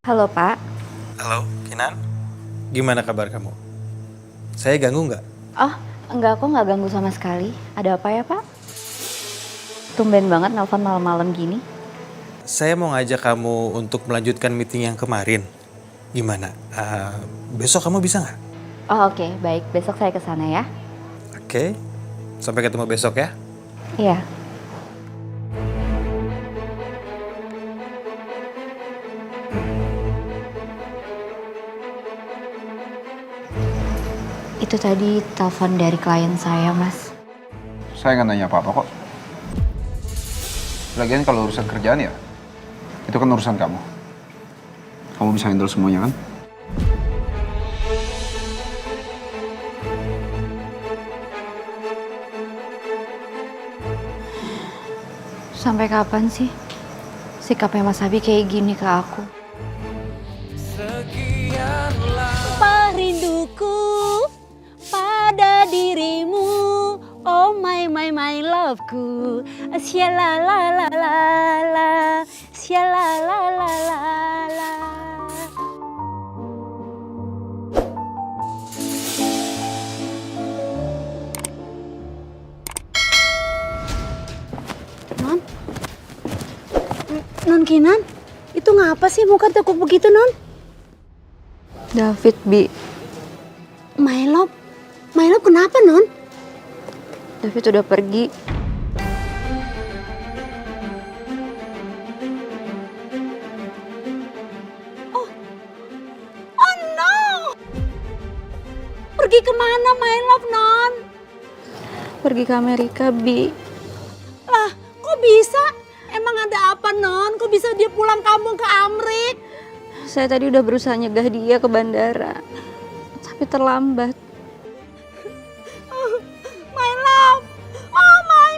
Halo Pak. Halo, Kinan. Gimana kabar kamu? Saya ganggu nggak? Oh, enggak, aku nggak ganggu sama sekali. Ada apa ya Pak? Tumben banget nelpon malam-malam gini. Saya mau ngajak kamu untuk melanjutkan meeting yang kemarin. Gimana? Besok kamu bisa nggak? Oh oke, baik. Besok saya ke sana ya. Oke. Sampai ketemu besok ya. Iya. Itu tadi telepon dari klien saya, Mas. Saya nggak nanya apa-apa kok. Lagian kalau urusan kerjaan ya, itu kan urusan kamu. Kamu bisa handle semuanya kan? Sampai kapan sih sikapnya Mas Abi kayak gini ke aku? Apa rinduku pada dirimu, oh my loveku, siala la la la la, siala la la la la. Non Kinan, itu ngapa sih muka tekuk begitu Non? David, Bi. My love kenapa Non? David udah pergi. Oh no! Pergi kemana my love Non? Pergi ke Amerika, Bi. Lah, kok bisa? Emang ada apa Non? Kok bisa dia pulang kampung ke Amrik? Saya tadi udah berusaha nyegah dia ke bandara. Tapi terlambat. My love! Oh my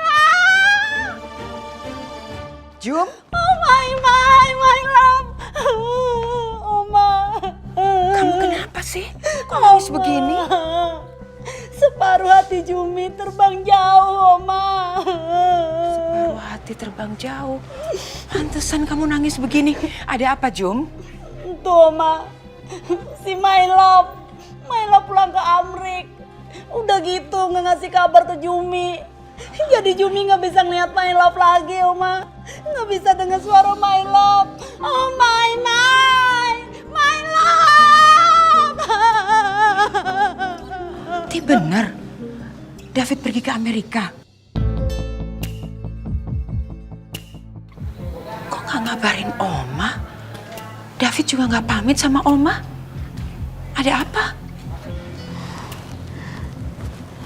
love! Jum, Oh my love! Oma! kamu kenapa sih? Kok nangis begini? Separuh hati Jumi terbang jauh, Oma. Separuh hati terbang jauh. Pantesan kamu nangis begini. Ada apa, Jum? Tuh, Oma. Si My Love pulang ke Amrik. Udah gitu nggak ngasih kabar ke Jumi. Jadi Jumi nggak bisa ngeliat My Love lagi, Oma. Nggak bisa dengar suara My Love. Oh my love. Ti bener. David pergi ke Amerika. Kok nggak ngabarin Oma? David juga nggak pamit sama Oma. Ada apa?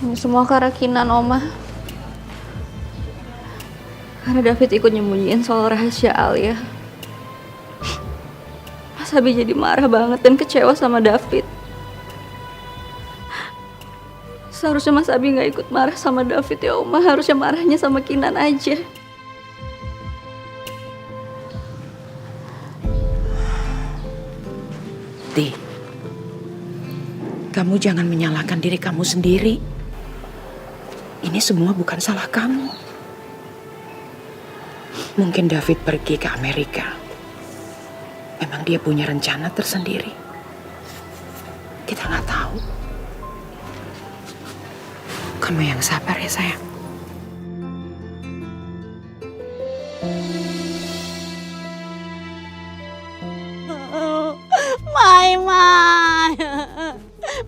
Ini semua karena Kinan, Oma. Karena David ikut nyembunyiin soal rahasia Alia. Mas Abi jadi marah banget dan kecewa sama David. Seharusnya Mas Abi nggak ikut marah sama David ya, Oma. Harusnya marahnya sama Kinan aja. Ti, kamu jangan menyalahkan diri kamu sendiri. Ini semua bukan salah kamu. Mungkin David pergi ke Amerika. Memang dia punya rencana tersendiri. Kita nggak tahu. Kamu yang sabar ya sayang.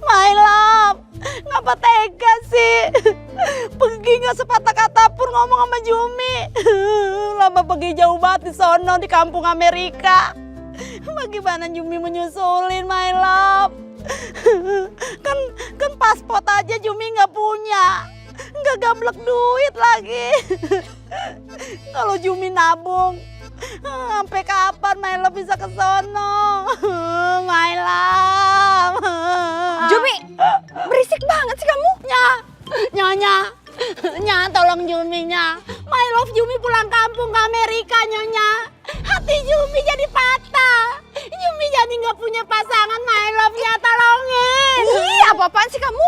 My love, ngapa tega sih? Pergi nggak sepatah kata pun ngomong sama Jumi. Lama pergi jauh banget di sono di kampung Amerika. Bagaimana Jumi menyusulin My love? Kan paspor aja Jumi nggak punya, nggak gablek duit lagi. Kalau Jumi nabung, sampai kapan My love bisa ke sono? My love. Jumi, berisik banget sih kamu. Nyonya, tolong Juminya. My love Jumi pulang kampung ke Amerika, Nyonya. Hati Jumi jadi patah. Jumi jadi nggak punya pasangan, My love-nya tolongin. Ih, apa-apaan sih kamu?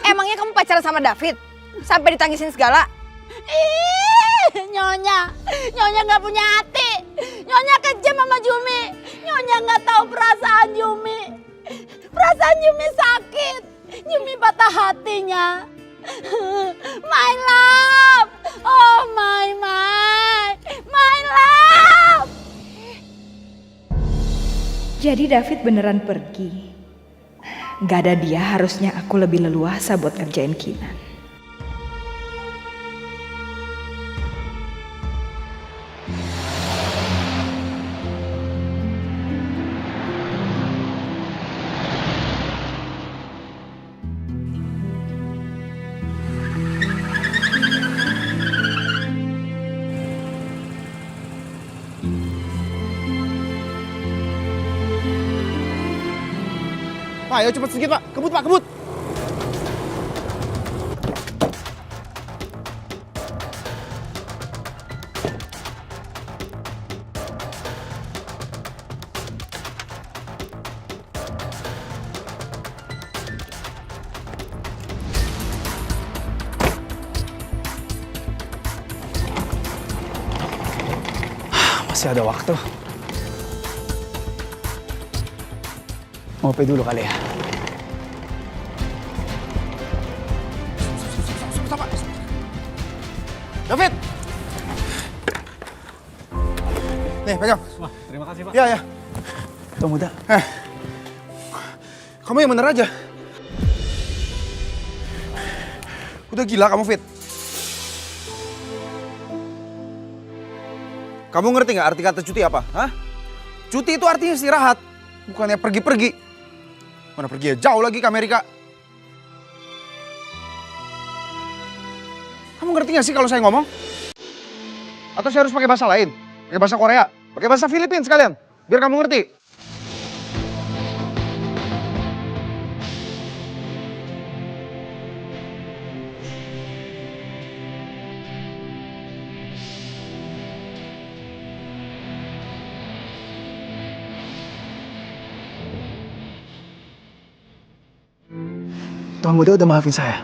Emangnya kamu pacaran sama David? Sampai ditangisin segala? Ih, Nyonya nggak punya hati. Nyonya kejam sama Jumi. Nyonya nggak tahu perasaan Jumi. Perasaan Jumi sakit. Jumi patah hatinya. My love. Oh my love. Jadi David beneran pergi. Gak ada dia, harusnya aku lebih leluasa buat ngerjain Kinan. Pak, ayo cepat sedikit, Pak. Kebut, Pak, kebut. Masih ada waktu. Ngopi dulu kali ya. David! Nih, pegang. Wah, terima kasih, Pak. Iya, ya. Tuh muda. Kamu yang bener aja. Udah gila kamu, Fit. Kamu ngerti nggak arti kata cuti apa? Hah? Cuti itu artinya istirahat, bukannya pergi-pergi. Mana pergi ya jauh lagi ke Amerika. Kamu ngerti nggak sih kalau saya ngomong? Atau saya harus pakai bahasa lain? Pakai bahasa Korea? Pakai bahasa Filipina sekalian? Biar kamu ngerti. Tuan muda udah maafin saya.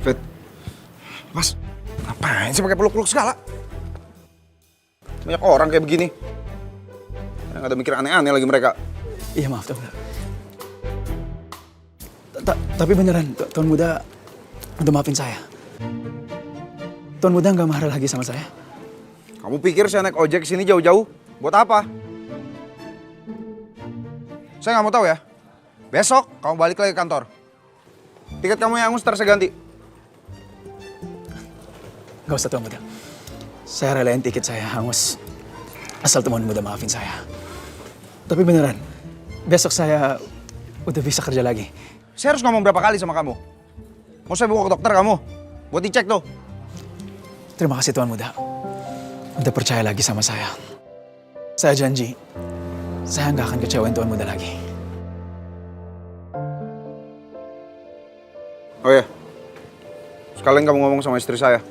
Fit, Mas, ngapain sih pakai peluk-peluk segala? Banyak orang kayak begini. Nggak ada mikir aneh-aneh lagi mereka. Iya maaf, Tuan muda. Tapi beneran, Tuan muda udah maafin saya. Tuan muda nggak marah lagi sama saya? Kamu pikir saya naik ojek sini jauh-jauh? Buat apa? Saya nggak mau tahu ya. Besok kamu balik lagi ke kantor. Tiket kamu yang angus ntar saya ganti. Gak usah, Tuan muda. Saya relain tiket saya hangus. Asal Tuan muda maafin saya. Tapi beneran, besok saya udah bisa kerja lagi. Saya harus ngomong berapa kali sama kamu? Mau saya bawa ke dokter kamu? Buat dicek tuh. Terima kasih Tuan muda. Udah percaya lagi sama saya. Saya janji, saya nggak akan kecewain Tuan muda lagi. Oh ya, sekalian kamu ngomong sama istri saya.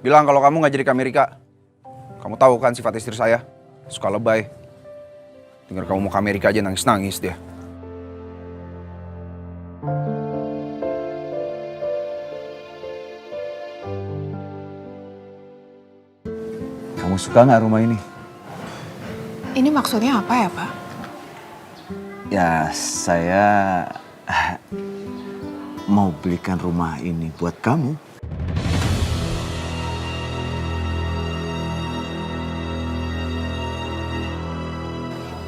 Bilang kalau kamu nggak jadi ke Amerika. Kamu tahu kan sifat istri saya, suka lebay. Dengar kamu mau ke Amerika aja nangis-nangis dia. Kamu suka nggak rumah ini? Ini maksudnya apa ya, Pak? Ya, saya mau belikan rumah ini buat kamu.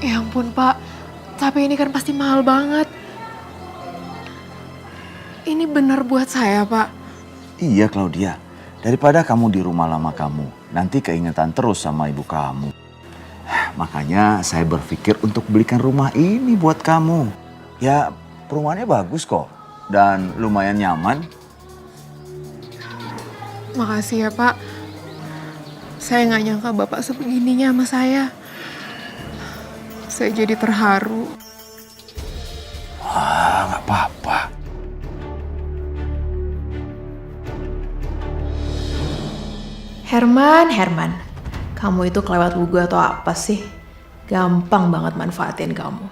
Ya ampun, Pak. Tapi ini kan pasti mahal banget. Ini benar buat saya, Pak. Iya, Claudia. Daripada kamu di rumah lama kamu, nanti keingetan terus sama ibu kamu. Makanya saya berpikir untuk belikan rumah ini buat kamu. Ya, perumahannya bagus kok. Dan lumayan nyaman. Makasih ya, Pak. Saya nggak nyangka Bapak sebegininya sama saya. Saya jadi terharu. Wah, nggak apa-apa. Herman, kamu itu kelewat buku atau apa sih? Gampang banget manfaatin kamu.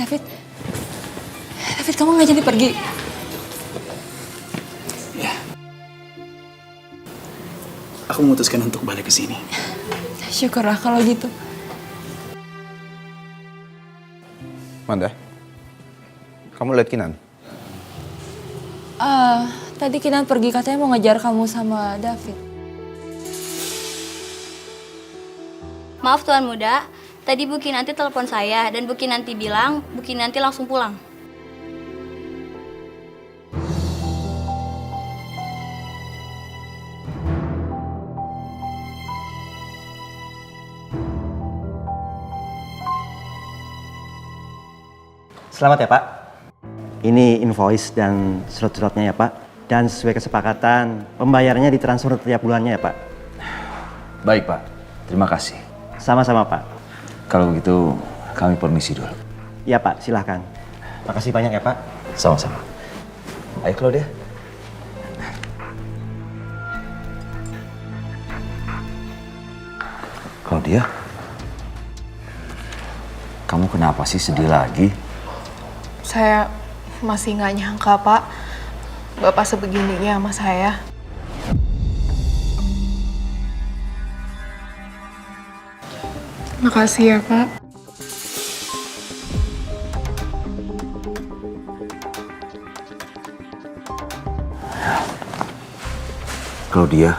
David, David kamu nggak jadi pergi. Ya. Aku memutuskan untuk balik ke sini. Syukurlah kalau gitu. Manda, kamu lihat Kinan? Tadi Kinan pergi katanya mau ngejar kamu sama David. Maaf Tuan Muda, tadi Bu Kinanti telepon saya dan Bu Kinanti bilang Bu Kinanti langsung pulang. Selamat ya Pak. Ini invoice dan surat-suratnya ya Pak. Dan sesuai kesepakatan, pembayarannya ditransfer tiap bulannya ya Pak. Baik Pak, terima kasih. Sama-sama Pak. Kalau begitu kami permisi dulu. Ya Pak, silahkan. Makasih banyak ya Pak. Sama-sama. Ayo Claudia. Claudia, kamu kenapa sih sedih lagi? Saya masih nggak nyangka, Pak. Bapak sebegininya sama saya. Makasih ya, Pak. Claudia,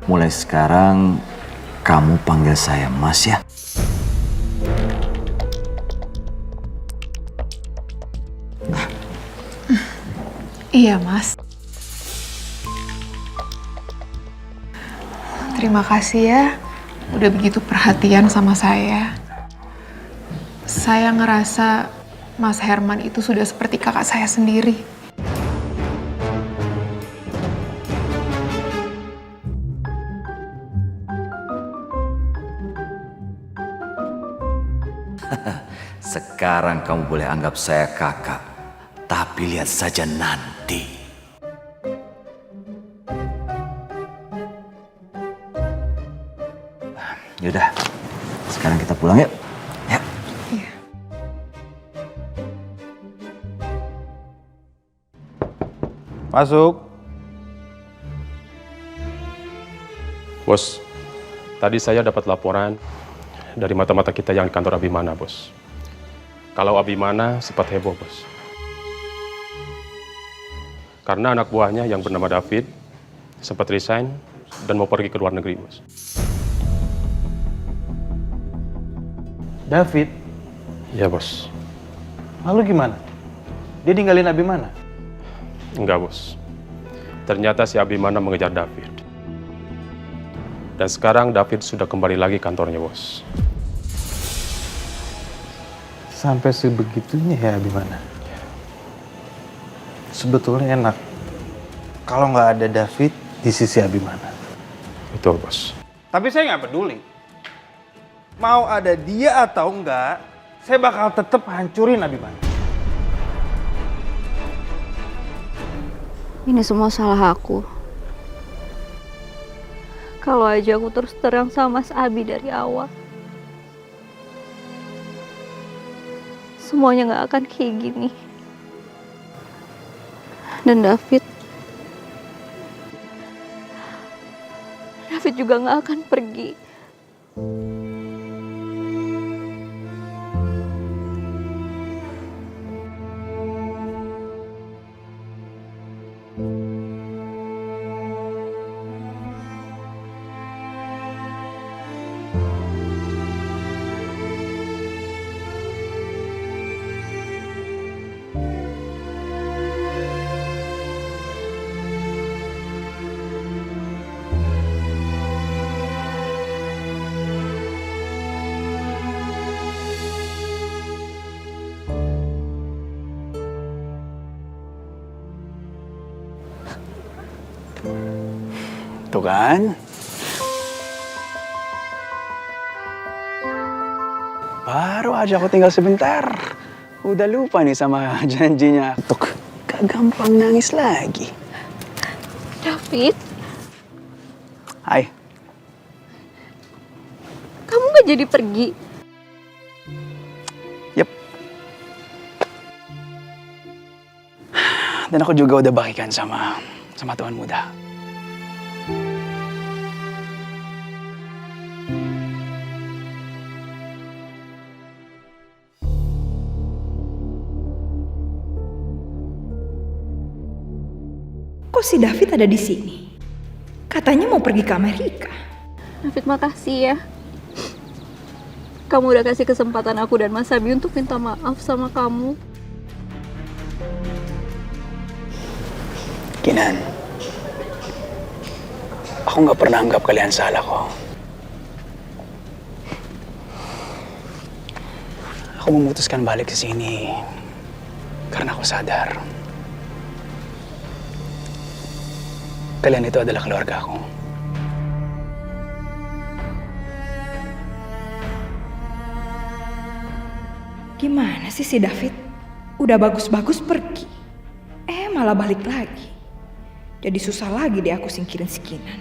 mulai sekarang kamu panggil saya Mas ya. Iya, Mas. Terima kasih ya, udah begitu perhatian sama saya. Saya ngerasa Mas Herman itu sudah seperti kakak saya sendiri. Sekarang kamu boleh anggap saya kakak, tapi lihat saja nanti. Yaudah, sekarang kita pulang yuk. Ya. Iya. Masuk. Bos, tadi saya dapat laporan dari mata-mata kita yang di kantor Abimana, Bos. Kalau Abimana sempat heboh, Bos. Karena anak buahnya yang bernama David sempat resign dan mau pergi ke luar negeri, Bos. David? Iya, Bos. Lalu gimana? Dia ninggalin Abimana? Enggak, Bos. Ternyata si Abimana mengejar David. Dan sekarang David sudah kembali lagi kantornya, Bos. Sampai sebegitunya ya Abimana? Sebetulnya enak kalau nggak ada David di sisi Abimana. Betul, Bos. Tapi saya nggak peduli. Mau ada dia atau enggak, saya bakal tetap hancurin Abimana. Ini semua salah aku. Kalau aja aku terus terang sama Mas Abi dari awal, semuanya gak akan kayak gini. Dan David juga gak akan pergi. Tuh kan? Baru aja aku tinggal sebentar. Udah lupa nih sama janjinya. Tuh, gak gampang nangis lagi. David, Hai. kamu gak jadi pergi? Dan aku juga udah bakikan sama Tuan Muda. Kok si David ada di sini? Katanya mau pergi ke Amerika. David, makasih ya. Kamu udah kasih kesempatan aku dan Mas Abi untuk minta maaf sama kamu. Kinan, aku nggak pernah anggap kalian salah kok. Aku memutuskan balik ke sini karena aku sadar kalian itu adalah keluarga aku. Gimana sih si David? Udah bagus-bagus pergi. Malah balik lagi. Jadi susah lagi deh aku singkirin si Kinan.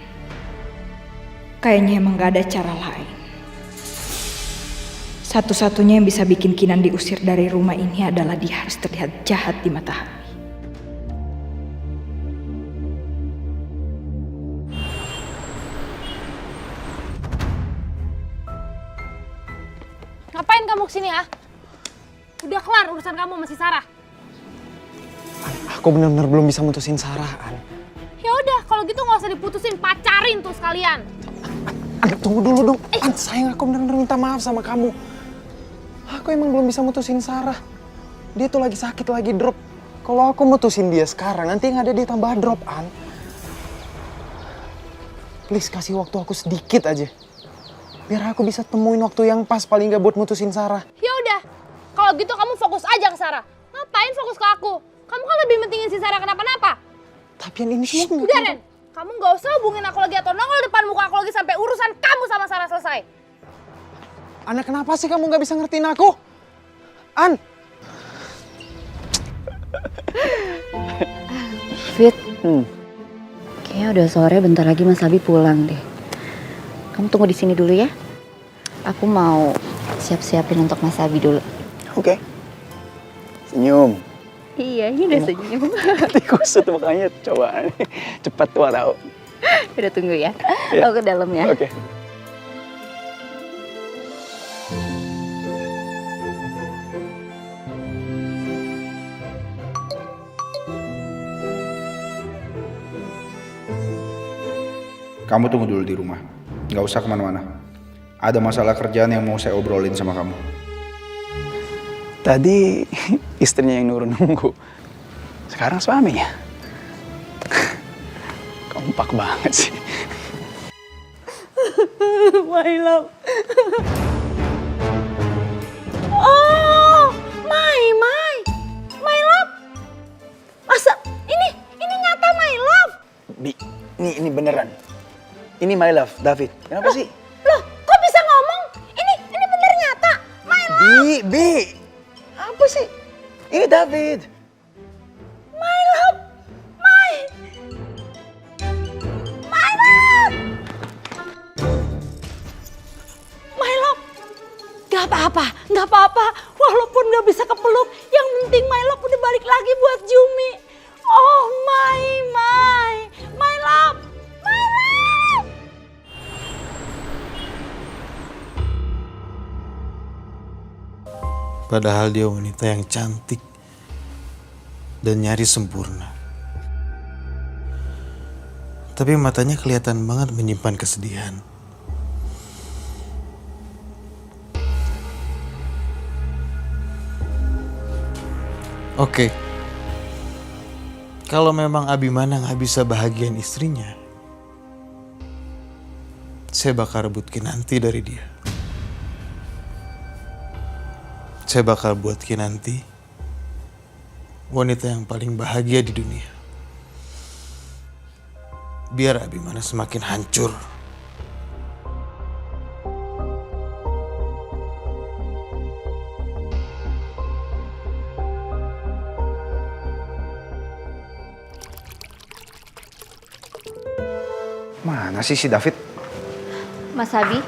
Kayaknya emang gak ada cara lain. Satu-satunya yang bisa bikin Kinan diusir dari rumah ini adalah dia harus terlihat jahat di mata Abi. Ngapain kamu kesini, ah? Udah kelar urusan kamu sama si Sarah. Aku benar-benar belum bisa mutusin Sarah, An. Ya udah, kalau gitu nggak usah diputusin, pacarin tuh sekalian. An, tunggu dulu dong. An, sayang, aku benar-benar minta maaf sama kamu. Aku emang belum bisa mutusin Sarah. Dia tuh lagi sakit, lagi drop. Kalau aku mutusin dia sekarang, nanti yang ada dia tambah drop, An. Please, kasih waktu aku sedikit aja. Biar aku bisa temuin waktu yang pas paling gak buat mutusin Sarah. Ya udah, kalau gitu kamu fokus aja ke Sarah. Ngapain fokus ke aku? Kamu kan lebih pentingin si Sarah kenapa-napa. Tapi yang ini semua Udah, Ren. Kamu gak usah hubungin aku lagi atau nongol depan muka aku lagi sampai urusan kamu sama Sarah selesai. Anak, kenapa sih kamu gak bisa ngertiin aku? An! Fit, kayaknya udah sore, bentar lagi Mas Abi pulang deh. Kamu tunggu di sini dulu ya. Aku mau siap-siapin untuk Mas Abi dulu. Oke. Senyum. Iya, ini udah senyum. Hati kusut makanya coba. Cepat tua tau. Udah tunggu ya. Ya. Aku ke dalam ya. Oke. Kamu tunggu dulu di rumah. Gak usah kemana-mana. Ada masalah kerjaan yang mau saya obrolin sama kamu. Tadi istrinya yang nunggu. Sekarang suaminya. Kompak banget sih. My love. Oh, my love. Masa ini nyata my love? Bi, ini beneran. Ini my love, David. Kenapa sih? Loh, kok bisa ngomong? Ini bener nyata, my love. Bi. Apa sih? Ini David. My love. My love. My love. Gak apa-apa. Walaupun gak bisa kepeluk, yang penting my love udah balik lagi buat Jumi. Oh my love. My love. Padahal dia wanita yang cantik dan nyaris sempurna. Tapi matanya kelihatan banget menyimpan kesedihan. Oke. Kalau memang Abimana gak bisa bahagiain istrinya, saya bakal rebut Kinanti dari dia. Saya bakal buat Kinanti wanita yang paling bahagia di dunia. Biar Abimana semakin hancur. Mana sih si David? Mas Abi.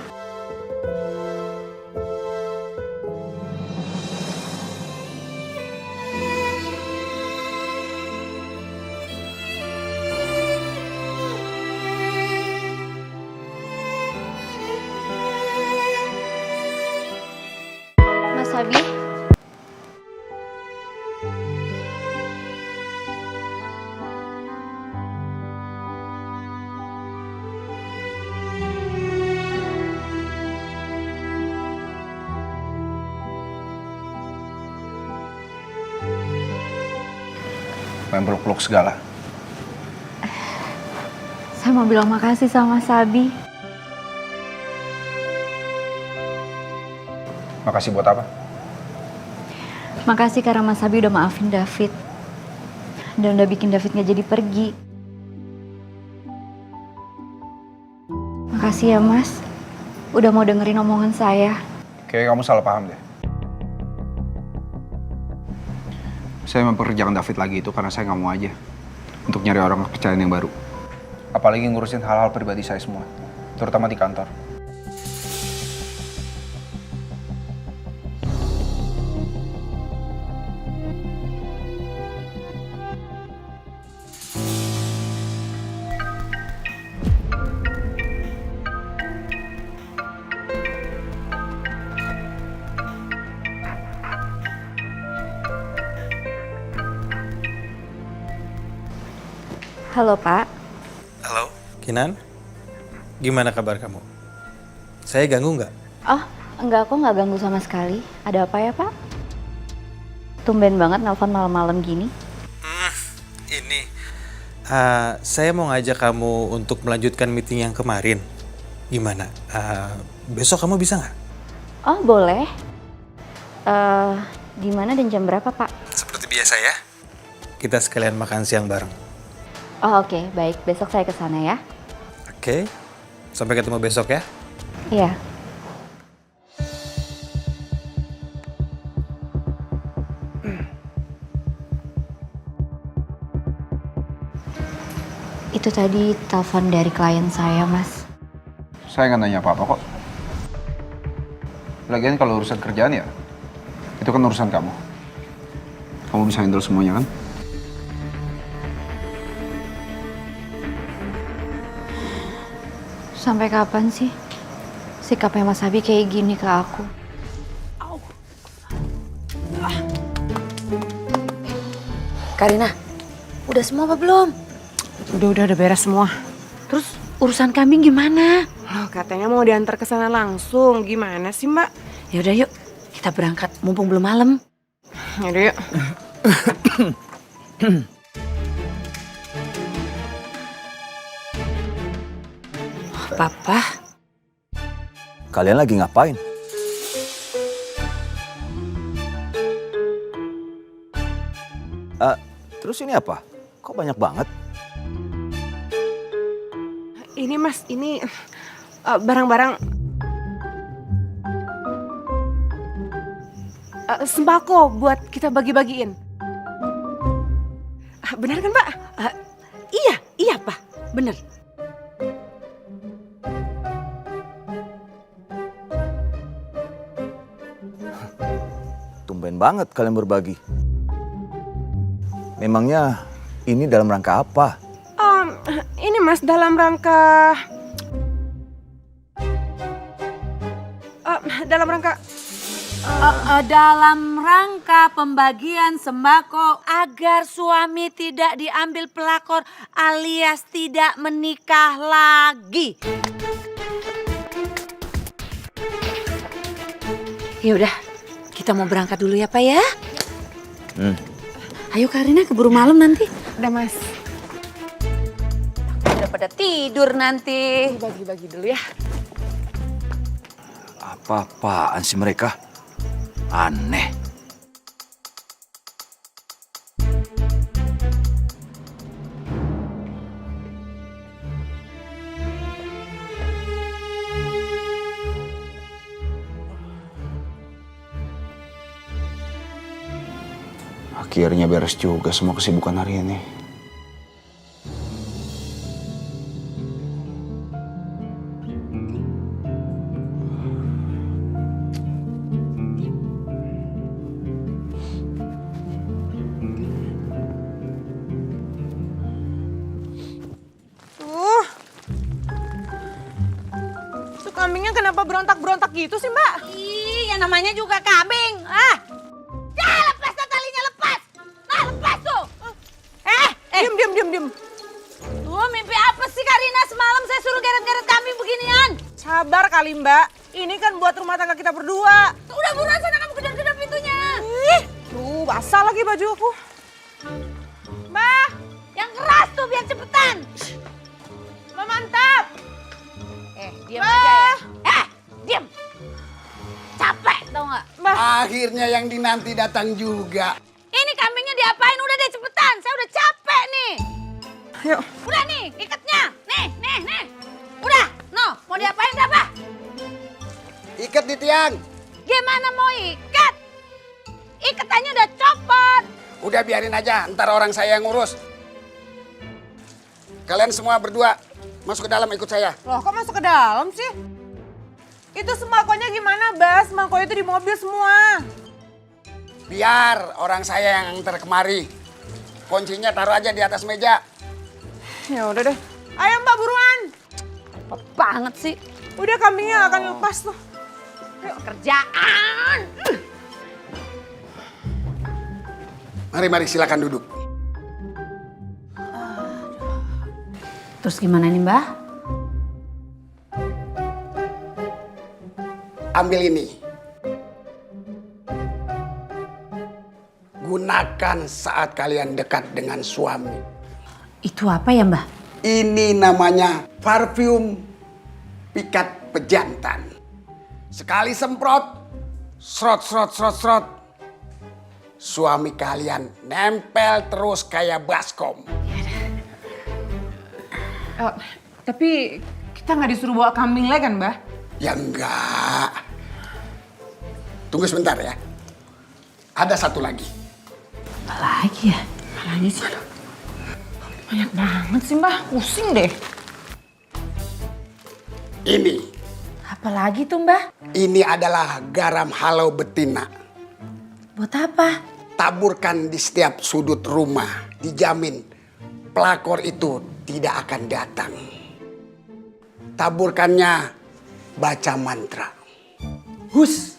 Abi. Main peluk-peluk segala. Saya mau bilang makasih sama Mas Abi. Makasih buat apa? Makasih karena Mas Abi udah maafin David. Dan udah bikin David gak jadi pergi. Makasih ya Mas. Udah mau dengerin omongan saya. Kayaknya kamu salah paham deh. Saya mempekerjakan David lagi itu karena saya nggak mau aja untuk nyari orang kepercayaan yang baru. Apalagi ngurusin hal-hal pribadi saya semua, terutama di kantor. Halo Pak. Halo, Kinan. Gimana kabar kamu? Saya ganggu nggak? Oh, enggak, aku nggak ganggu sama sekali. Ada apa ya Pak? Tumben banget nelpon malam-malam gini. Ini, saya mau ngajak kamu untuk melanjutkan meeting yang kemarin. Gimana? Besok kamu bisa nggak? Oh, boleh. Di mana dan jam berapa Pak? Seperti biasa ya. Kita sekalian makan siang bareng. Oh oke, baik. Besok saya ke sana ya. Oke, sampai ketemu besok ya. Iya. Itu tadi telepon dari klien saya, Mas. Saya nggak nanya apa-apa kok. Lagian kalau urusan kerjaan ya, itu kan urusan kamu. Kamu bisa handle semuanya kan? Sampai kapan sih sikapnya Mas Abi kayak gini ke aku? Karina, udah semua apa belum? Udah beres semua. Terus urusan kambing gimana? Loh, katanya mau diantar ke sana langsung. Gimana sih, Mbak? Yaudah yuk, kita berangkat mumpung belum malam. Yaudah yuk. Papa, Kalian lagi ngapain? Terus ini apa? Kok banyak banget? Ini Mas, ini barang-barang sembako buat kita bagi-bagiin. Benar kan, Pak? iya Pak, bener. Tumben banget kalian berbagi. Memangnya ini dalam rangka apa? Ini Mas dalam rangka Dalam rangka pembagian sembako agar suami tidak diambil pelakor alias tidak menikah lagi. Yaudah, kita mau berangkat dulu ya Pak ya. Ayo Karina, keburu malam nanti. Udah Mas. Udah pada tidur nanti. Bagi-bagi dulu ya. Apa-apaan sih mereka? Aneh. Akhirnya beres juga semua kesibukan hari ini. Itu kambingnya kenapa berontak-berontak gitu sih, Mbak? Ih, namanya juga kambing. Ah. Ya, lepas tuh talinya, lepas. Nah, lepas tuh. Diam. Tuh, mimpi apa sih Karina semalam saya suruh geret-geret kambing beginian? Sabar kali Mbak, ini kan buat rumah tangga kita berdua. Udah buruan sana kamu kedap-kedap pintunya. Tuh, basah lagi baju aku. Mbak, yang keras tuh biar cepetan. Mbak mantap. Diam aja ya. Diam. Capek tau nggak? Akhirnya yang dinanti datang juga. Ini kambingnya diapain? Udah deh cepetan, saya udah capek nih. Yuk. Udah nih, ikatnya. Nih. Udah, mau diapain berapa? Ikat di tiang. Gimana mau ikat? Ikatannya udah copot. Udah biarin aja, ntar orang saya yang ngurus. Kalian semua berdua masuk ke dalam ikut saya. Loh, kok masuk ke dalam sih? Itu semangkonya gimana, Bas? Semangko itu di mobil semua. Biar orang saya yang antar kemari. Kuncinya taruh aja di atas meja. Ya udah deh. Ayo Mbak buruan. Apa banget sih? Udah kambingnya akan lepas tuh. Yuk. Kerjaan. Mari silakan duduk. Terus gimana nih Mbah? Ambil ini. Gunakan saat kalian dekat dengan suami. Itu apa ya Mbah? Ini namanya parfum pikat pejantan. Sekali semprot, srot. Suami kalian nempel terus kayak baskom. Tapi kita nggak disuruh bawa kambing lagi kan, Mbah? Ya enggak. Tunggu sebentar ya. Ada satu lagi. Apa lagi ya? Apa lagi sih? Banyak banget sih, Mbah. Pusing deh. Ini. Apa lagi tuh Mbah? Ini adalah garam halau betina. Buat apa? Taburkan di setiap sudut rumah. Dijamin pelakor itu tidak akan datang. Taburkannya baca mantra. Hus.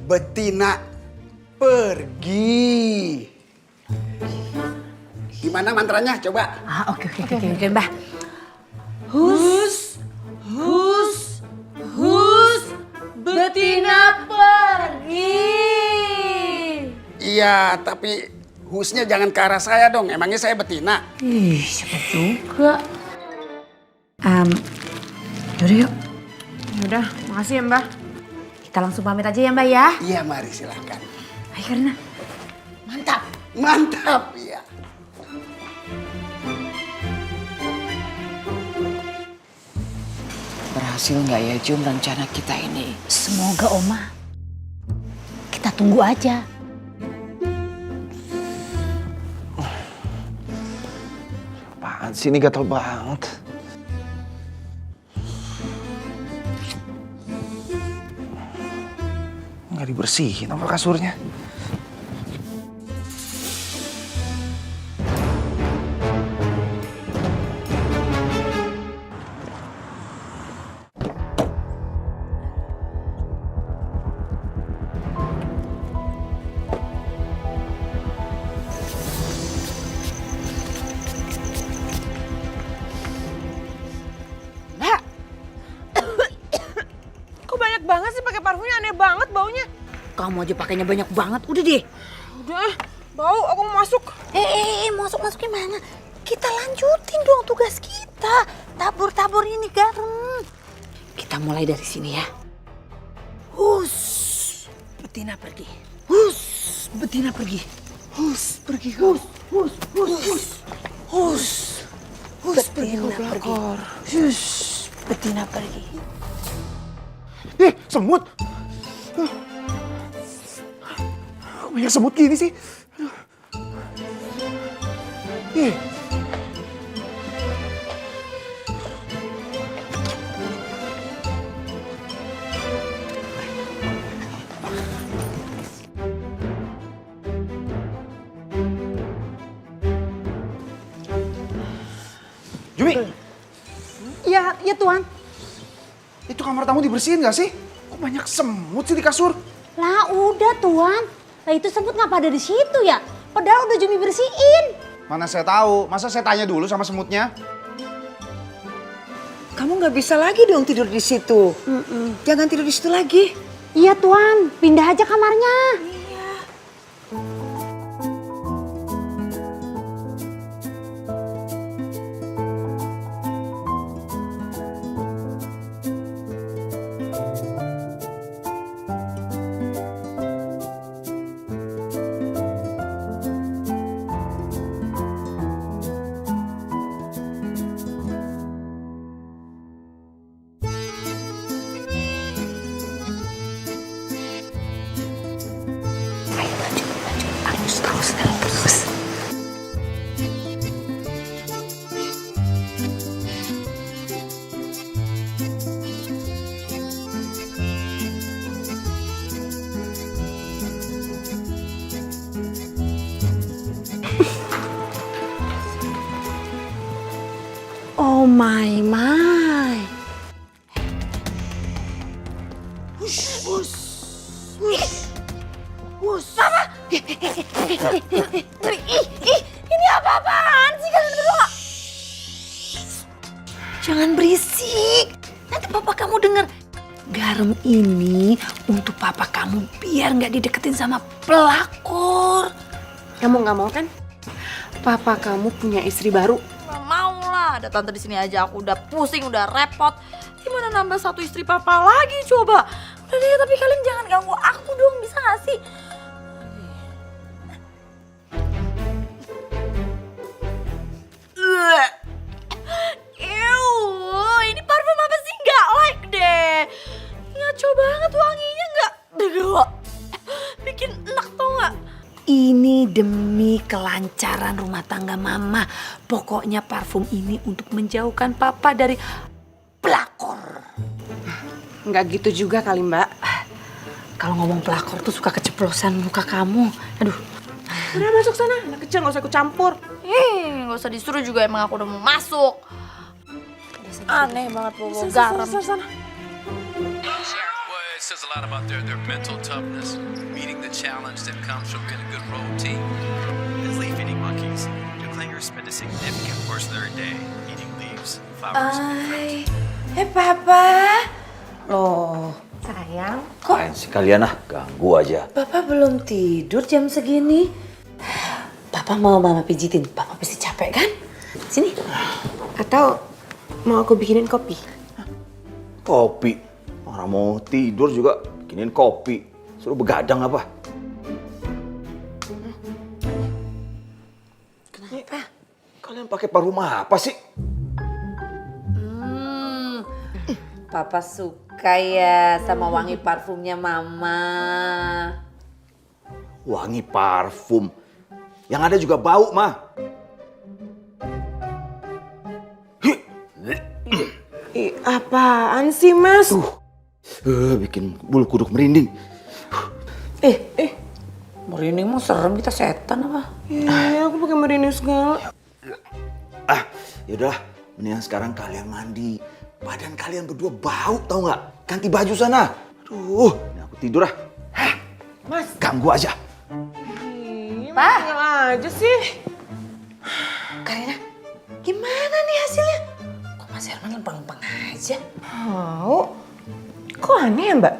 Betina pergi. Gimana mantranya? Coba. Oke, Mbah. Hus, betina pergi. Iya, tapi husnya jangan ke arah saya dong. Emangnya saya betina? Ih, siapa juga. Yaudah yuk. Yaudah, makasih ya Mbah. Kita langsung pamit aja ya Mbak ya. Iya, mari silakan. Ayo Karina. Mantap, ya. Berhasil nggak ya Jum rencana kita ini? Semoga Oma. Kita tunggu aja. Apaan sih ini gatel banget. Nggak dibersihin apa kasurnya? Banget sih pakai parfumnya, aneh banget baunya. Kamu aja pakainya banyak banget, udah deh. Udah, bau, aku mau masuk. Masuk gimana? Kita lanjutin dong tugas kita. Tabur-tabur ini garam. Kita mulai dari sini ya. Hus, betina pergi. Hus, betina pergi. Hus, pergi. Hus, betina pergi. Hus, betina pergi. Semut! Banyak semut gini sih. Iya Tuan. Itu kamar tamu dibersihin gak sih? Kok banyak semut sih di kasur? Lah udah Tuan. Lah itu semut ngapa ada di situ ya? Padahal udah Jumi bersihin. Mana saya tahu, masa saya tanya dulu sama semutnya? Kamu nggak bisa lagi dong tidur di situ. Jangan tidur di situ lagi. Iya Tuan, pindah aja kamarnya. Terus. Oh my. Papa! Ini apa-apaan sih kalian berdua? Jangan berisik. Nanti papa kamu dengar. Garam ini untuk papa kamu biar nggak dideketin sama pelakor. Kamu nggak mau kan? Papa kamu punya istri baru. Nggak mau lah, ada tante di sini aja aku udah pusing, udah repot. Gimana nambah satu istri papa lagi coba? Udah deh, tapi kalian jangan ganggu aku dong, bisa gak sih? Ini parfum apa sih? Nggak like deh. Ngaco banget wanginya, nggak? Bikin enak tau nggak? Ini demi kelancaran rumah tangga mama. Pokoknya parfum ini untuk menjauhkan papa dari pelakor. Nggak gitu juga kali mbak. Kalau ngomong pelakor tuh suka keceplosan muka kamu. Aduh. Udah masuk sana, anak kecil nggak usah ikut campur. Nggak usah disuruh juga, emang aku udah mau masuk. Aneh banget bawa garam. Sana. Well, it says a lot about their mental toughness, meeting the challenge that comes from being a good road team. As leaf-eating monkeys, the clangers spend a significant portion of their day eating leaves, flowers, and fruit. Papa. Loh, sayang. Kok sekalian ganggu aja. Papa belum tidur jam segini. Papa mau mama pijitin. Papa pasti capek kan? Sini. Atau mau aku bikinin kopi? Kopi. Orang mau tidur juga bikinin kopi. Suruh begadang apa? Kenapa? Kalian pakai parfum apa sih? Papa suka ya sama wangi parfumnya mama. Wangi parfum. Yang ada juga bau, mah. Apaan sih mas? Bikin bulu kuduk merinding. Merinding mah serem, kita setan apa? Iya, aku pakai merinding segala. Yaudah, mendingan sekarang kalian mandi. Badan kalian berdua bau, tau nggak? Ganti baju sana. Aduh, ini aku tidur ah. Mas. Ganggu aja. Pak. Aja sih. Karina, gimana nih hasilnya? Kok Mas Herman lempeng-lempeng aja? Mau? Kok aneh ya mbak?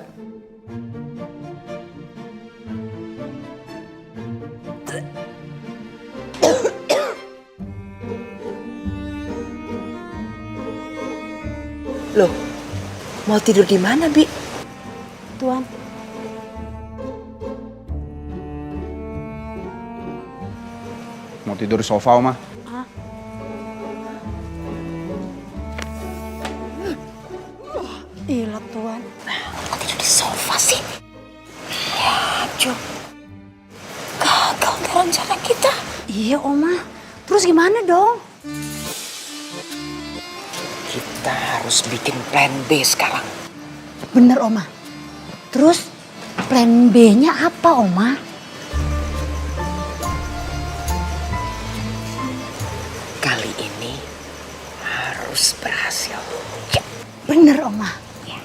Loh, mau tidur di mana, Bi? Tuan. Mau tidur di sofa, Oma? Gila, Tuan. Kok tidur di sofa sih? Ya, Jo. Gagal ke rencana kita. Iya, Oma. Terus gimana dong? Kita harus bikin plan B sekarang. Bener, Oma. Terus plan B-nya apa, Oma? Kali ini harus berhasil. Bener, Oma. Ya.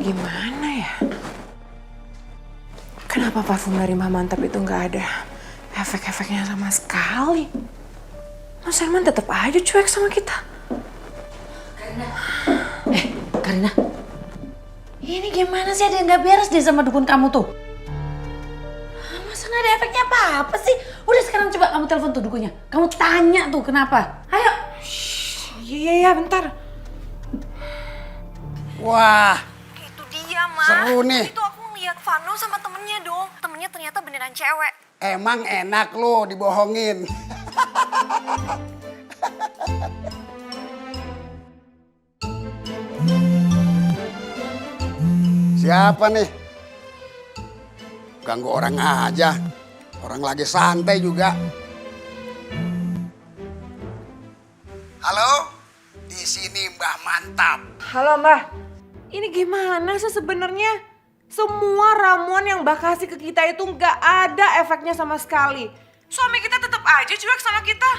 gimana ya? Kenapa parfum dari Mah Mantap itu nggak ada efek-efeknya sama sekali? Mas Herman tetap aja cuek sama kita. Karina, ini gimana sih, ada yang nggak beres deh sama dukun kamu tuh? Masa nggak ada efeknya apa-apa sih? Udah sekarang coba kamu telepon tuh dukunnya. Kamu tanya tuh kenapa. Ayo. Iya, bentar. Wah, Itu dia, Ma. seru nih. Itu aku ngeliat Vano sama temennya dong. Temennya ternyata beneran cewek. Emang enak lo dibohongin. Siapa nih? Ganggu orang aja. Orang lagi santai juga. Halo? Di sini Mbah Mantap. Halo Mbah, ini gimana sih sebenarnya? Semua ramuan yang Mbah kasih ke kita itu nggak ada efeknya sama sekali. Suami kita tetap aja cuek sama kita.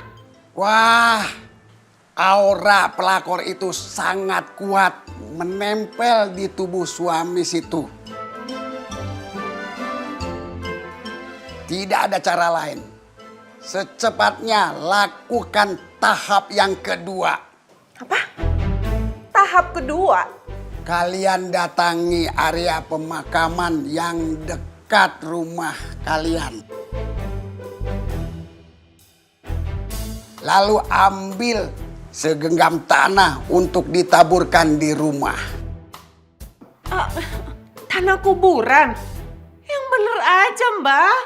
Wah, aura pelakor itu sangat kuat menempel di tubuh suami situ. Tidak ada cara lain. Secepatnya lakukan tahap yang kedua. Tahap kedua, Kalian datangi area pemakaman yang dekat rumah kalian. Lalu ambil segenggam tanah untuk ditaburkan di rumah. tanah kuburan. Yang bener aja Mbah.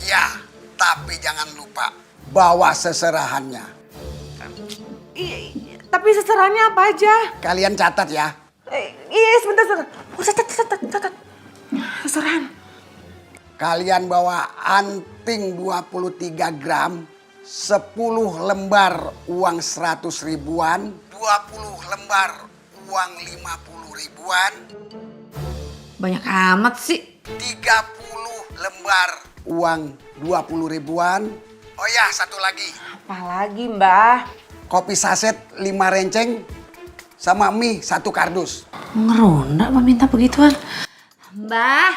Ya, tapi jangan lupa bawa seserahannya. Tapi seserahannya apa aja? Kalian catat ya. Iya, sebentar. Catat. Seserahan. Kalian bawa anting 23 gram, 10 lembar uang 100 ribuan, 20 lembar uang 50 ribuan. Banyak amat sih. 30 lembar uang 20 ribuan. Oh ya, satu lagi. Apalagi Mbah? Kopi saset 5 renceng sama mie 1 kardus. Ngeronda meminta begituan. Mbah,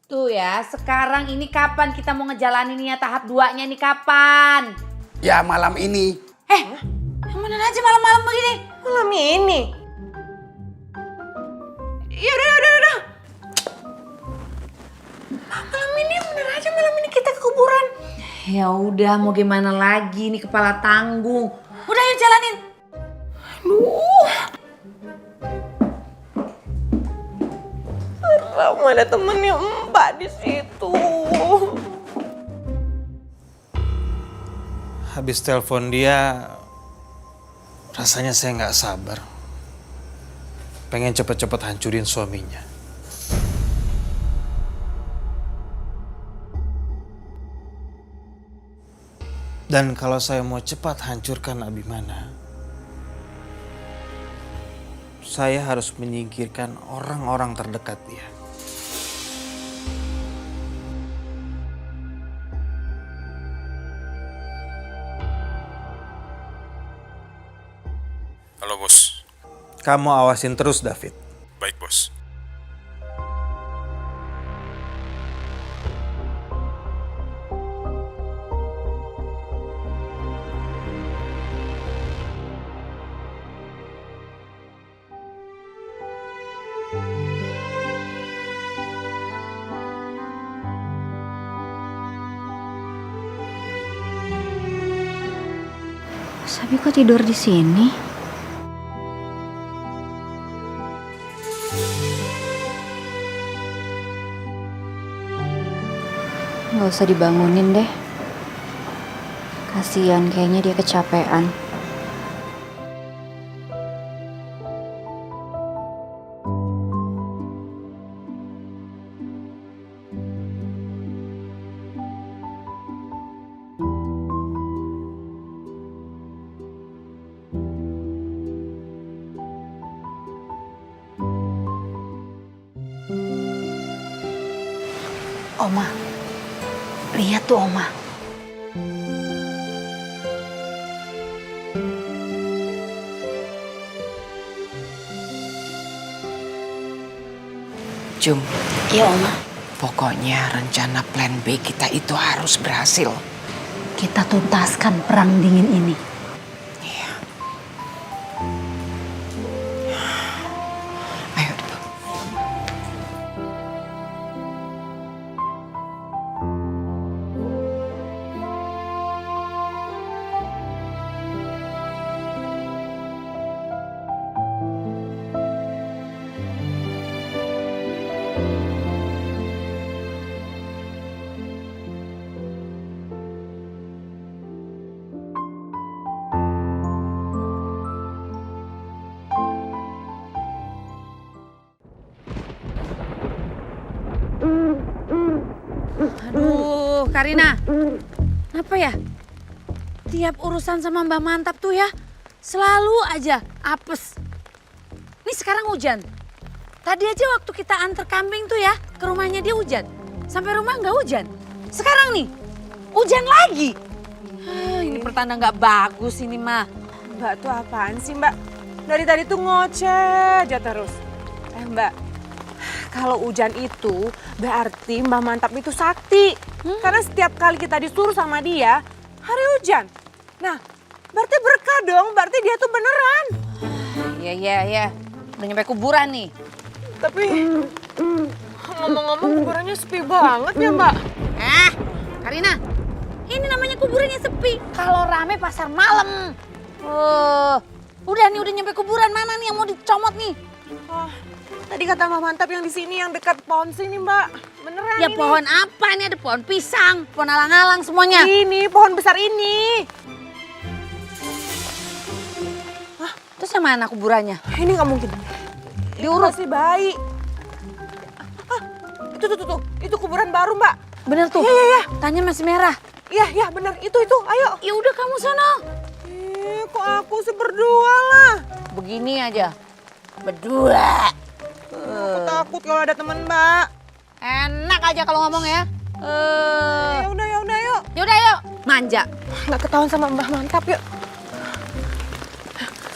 tuh ya, sekarang ini kapan kita mau ngejalaninnya tahap 2-nya ini kapan? Ya malam ini. Yang bener aja malam-malam begini. Malam ini? Yaudah. Malam ini bener aja, malam ini kita ke kuburan. Ya udah, mau gimana lagi, nih kepala tanggung. Udah yuk jalanin. Kamu ada temennya Mbak di situ. Habis telepon dia, rasanya saya nggak sabar. Pengen cepet-cepet hancurin suaminya. Dan kalau saya mau cepat hancurkan Abimana, saya harus menyingkirkan orang-orang terdekat dia. Halo bos. Kamu awasin terus David. Baik bos. Sabi kok tidur di sini? Nggak usah dibangunin deh. Kasian kayaknya dia kecapean. Oma, lihat tuh Oma. Jum. Iya, Oma. Pokoknya rencana plan B kita itu harus berhasil. Kita tuntaskan perang dingin ini. Iya. Ayo. Aduh, Karina. Apa ya? Tiap urusan sama Mbak Mantap tuh ya, selalu aja apes. Nih sekarang hujan. Tadi aja waktu kita antar kambing tuh ya, ke rumahnya dia hujan. Sampai rumah nggak hujan. Sekarang nih, hujan lagi. Ini pertanda nggak bagus ini mah. Mbak tuh apaan sih Mbak? Dari tadi tuh ngoceh aja terus. Mbak, kalau hujan itu berarti Mbak Mantap itu sakti. Karena setiap kali kita disuruh sama dia, hari hujan. Nah, berarti berkah dong, berarti dia tuh beneran. Iya. Udah nyampe kuburan nih. Tapi ngomong-ngomong kuburannya sepi banget ya Mbak. Karina, ini namanya kuburannya sepi. Kalau rame pasar malam. Udah nyampe kuburan, mana nih yang mau dicomot nih? Tadi kata Mbak Mantap yang di sini yang dekat pohon sini Mbak. Beneran Ya ini. pohon apa? Ini ada pohon pisang, pohon alang-alang semuanya. Ini pohon besar ini. Terus yang mana kuburannya? Ini nggak mungkin. Diurut. Masih bayi. Tuh. Itu kuburan baru Mbak. Bener tuh. Iya. Tanya masih merah. Iya bener. Itu. Ayo. Ya udah kamu sono. Kok aku sih berdua lah. Begini aja. Berdua. Aku takut kalau ada teman Mbak. Enak aja kalau ngomong ya. Ya udah yuk. Yaudah yuk. Manja. Nggak ketahuan sama Mbak Mantap yuk.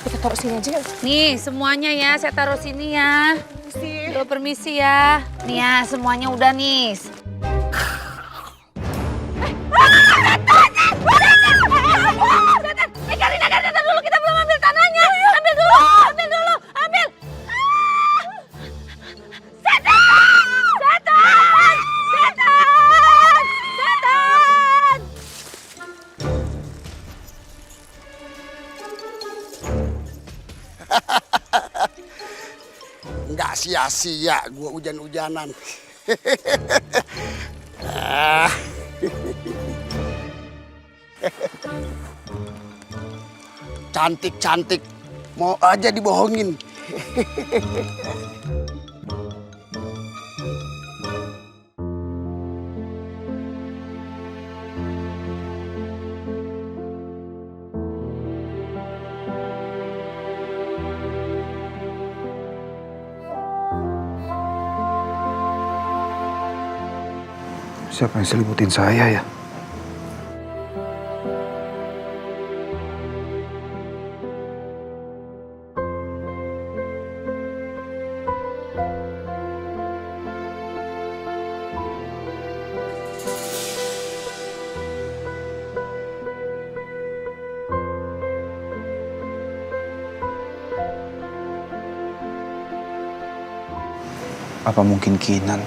Kita taruh sini aja yuk. Nih semuanya ya saya taruh sini ya. Permisi ya. Nih ya semuanya udah nih. Karina dulu, kita belum ambil tanahnya. Ambil dulu. Setan. Nggak sia-sia gua hujan-hujanan. Cantik-cantik, mau aja dibohongin. Siapa yang selimutin saya ya? Apa mungkin Kinan?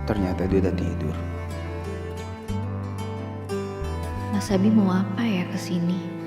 Ternyata dia udah tidur. Mas Abi mau apa ya kesini?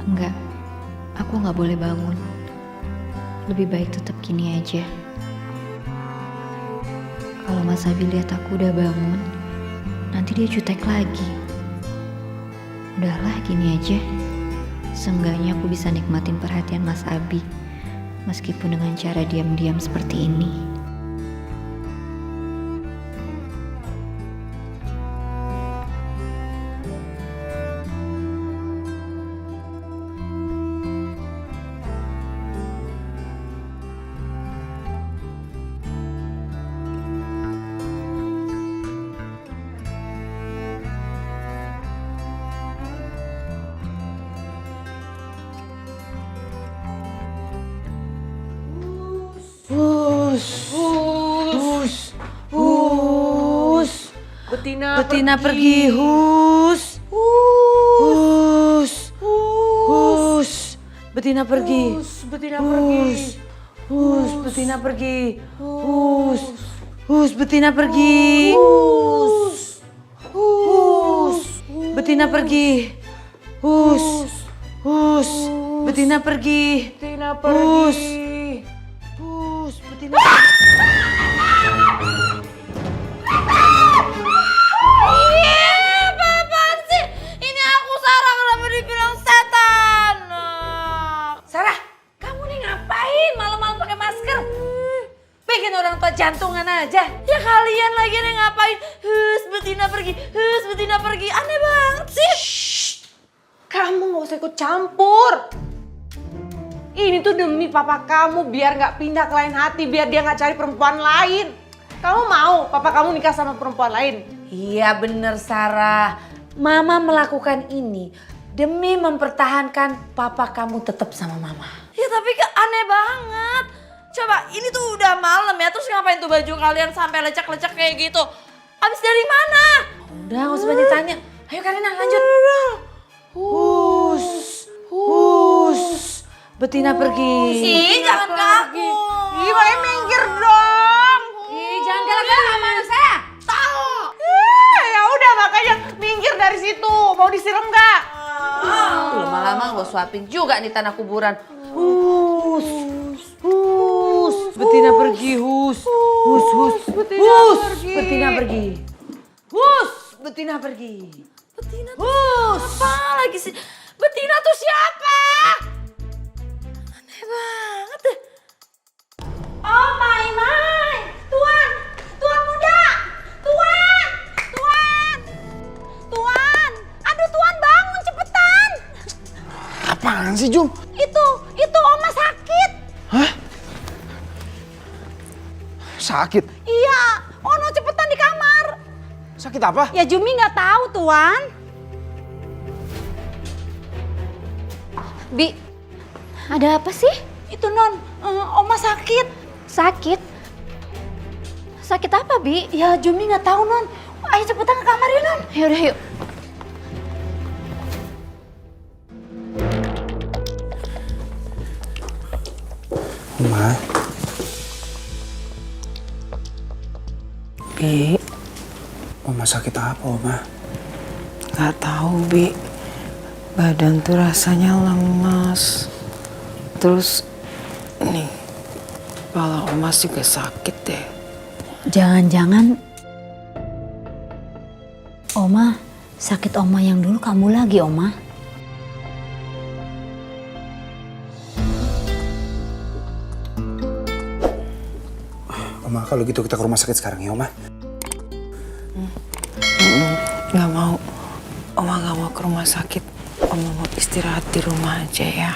Enggak, aku nggak boleh bangun. Lebih baik tetap gini aja. Kalau Mas Abi lihat aku udah bangun, nanti dia jutek lagi. Udahlah gini aja. Seenggaknya aku bisa nikmatin perhatian Mas Abi, meskipun dengan cara diam-diam seperti ini. Betina pergi, hus. Hus. Hus. Betina pergi. Betina pergi. Hus. Betina pergi. Hus. Hus. Betina pergi. Hus. Hus. Betina pergi. Hus. Hus. Betina pergi. Betina pergi. Hus. Betina pergi. Jantungan aja. Ya kalian lagi nih ngapain? Hus, betina pergi. Hus, betina pergi. Aneh banget sih. Kamu gak usah ikut campur. Ini tuh demi papa kamu biar gak pindah ke lain hati, biar dia gak cari perempuan lain. Kamu mau papa kamu nikah sama perempuan lain? Iya bener Sarah. Mama melakukan ini demi mempertahankan papa kamu tetap sama mama. Ya tapi aneh banget. Coba ini tuh udah malam ya, terus ngapain tuh baju kalian sampai lecek-lecek kayak gitu? Abis dari mana? Udah gak usah banyak tanya. Ayo Karina lanjut. Hus. Hus. Betina pergi. Ih jangan ke aku. Ih boleh minggir dong. Ih jangan galak-galak sama anak saya. Tahu. Ya udah makanya minggir dari situ. Mau disiram gak? Lama-lama gue suapin juga nih tanah kuburan. Hus. Hus. Betina pergi. Hus. Hus. Hus. Hus. Betina pergi. Hus. Betina pergi. Betina tuh apa lagi sih? Betina tuh siapa? Aneh banget deh. Oh my. Tuan. Tuan muda. Tuan. Tuan. Tuan. Aduh Tuan bangun cepetan. Apaan sih, Jum? Itu Oma sakit. Hah? Sakit? Iya, Ono cepetan di kamar. Sakit apa? Ya Jumi nggak tahu Tuan. Bi, ada apa sih? Itu Non, Oma sakit. Sakit? Sakit apa, Bi? Ya Jumi nggak tahu Non. Ayo cepetan ke kamar ya Non. Yaudah yuk. Oma. Bi, Oma sakit apa, Oma? gak tahu Bi. Badan tuh rasanya lemas. Terus nih, kepala Oma juga sakit deh. Jangan-jangan Oma sakit Oma yang dulu kamu lagi, Oma. Oma, kalau gitu kita ke rumah sakit sekarang ya, Oma. Gak mau. Oma gak mau ke rumah sakit. Oma mau istirahat di rumah aja ya.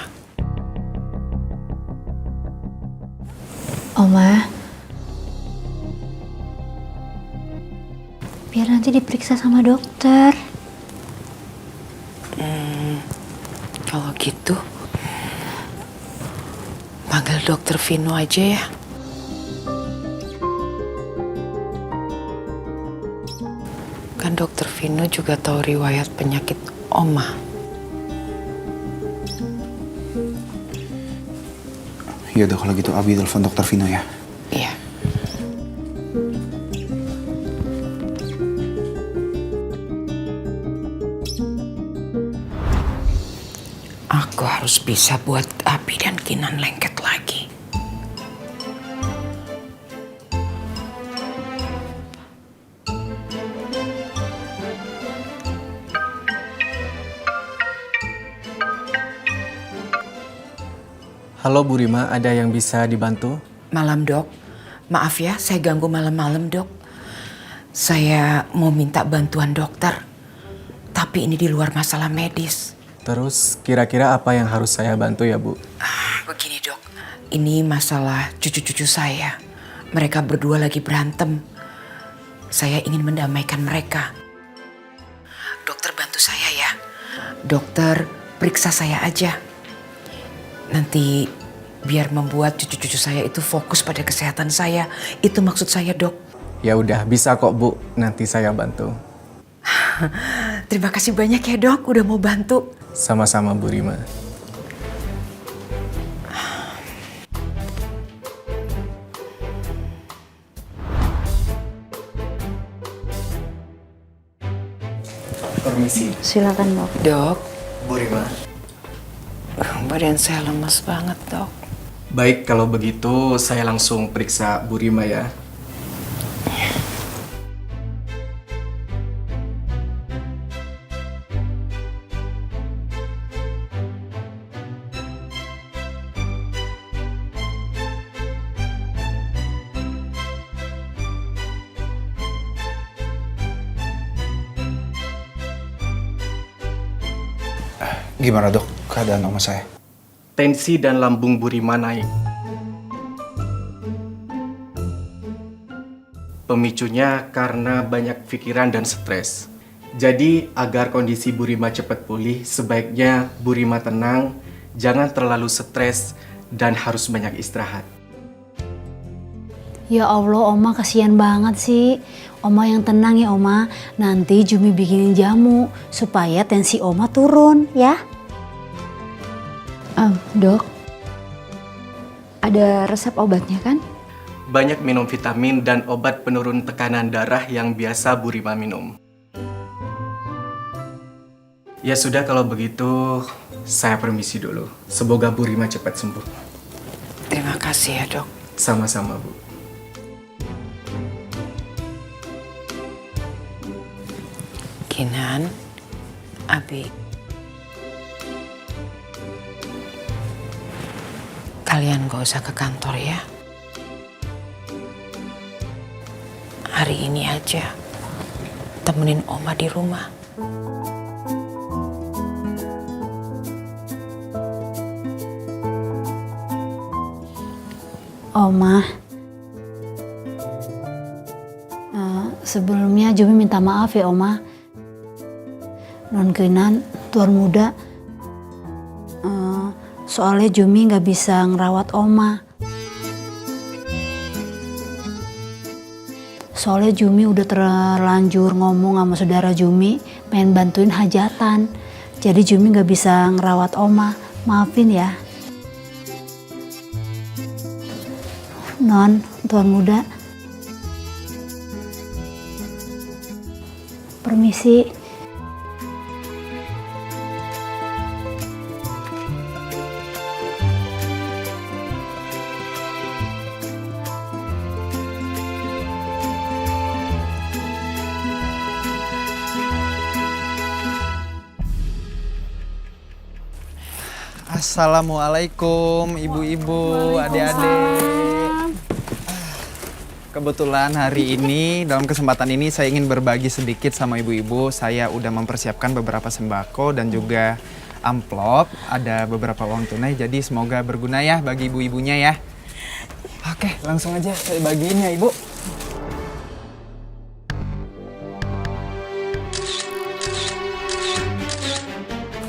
Oma, biar nanti diperiksa sama dokter. Kalau gitu, panggil dokter Vino aja ya. Kan dokter Vino juga tahu riwayat penyakit Oma. Ya udah kalau gitu Abi telepon dokter Vino ya. Iya. Aku harus bisa buat Abi dan Kinan lengket lagi. Halo Bu Rima, ada yang bisa dibantu? Malam dok, maaf ya saya ganggu malam-malam dok. Saya mau minta bantuan dokter, tapi ini di luar masalah medis. Terus kira-kira apa yang harus saya bantu ya Bu? Begini dok, ini masalah cucu-cucu saya. Mereka berdua lagi berantem. Saya ingin mendamaikan mereka. Dokter bantu saya ya. Dokter periksa saya aja. Nanti biar membuat cucu-cucu saya itu fokus pada kesehatan saya. Itu maksud saya dok. Ya udah, bisa kok Bu. Nanti saya bantu. Terima kasih banyak ya dok, udah mau bantu. Sama-sama Bu Rima. Permisi. Silakan dok. Dok, Bu Rima. badan saya lemas banget dok. Baik, kalau begitu saya langsung periksa Bu Rima ya. Gimana dok keadaan oma saya? Tensi dan lambung Bu Rima naik. Pemicunya karena banyak pikiran dan stres. Jadi agar kondisi Bu Rima cepat pulih, sebaiknya Bu Rima tenang, jangan terlalu stres, dan harus banyak istirahat. Ya Allah, Oma kasihan banget sih. Oma yang tenang ya Oma. Nanti Jumi bikinin jamu supaya tensi Oma turun ya. Dok, ada resep obatnya kan? Banyak minum vitamin dan obat penurun tekanan darah yang biasa Bu Rima minum. Ya sudah, kalau begitu saya permisi dulu. Semoga Bu Rima cepat sembuh. Terima kasih ya dok. Sama-sama Bu. Kinan, Abi, kalian gak usah ke kantor ya. Hari ini aja temenin Oma di rumah. Oma, sebelumnya Jumi minta maaf ya Oma. Non Kinan, tuan muda, soalnya Jumi nggak bisa ngerawat Oma. Soalnya Jumi udah terlanjur ngomong sama saudara Jumi, pengen bantuin hajatan. Jadi Jumi nggak bisa ngerawat Oma, maafin ya. Non, tuan muda, permisi. Assalamualaikum ibu-ibu, adik-adik. Kebetulan hari ini, dalam kesempatan ini saya ingin berbagi sedikit sama ibu-ibu. Saya udah mempersiapkan beberapa sembako dan juga amplop. Ada beberapa uang tunai, jadi semoga berguna ya bagi ibu-ibunya ya. Oke, langsung aja saya bagiin ya ibu.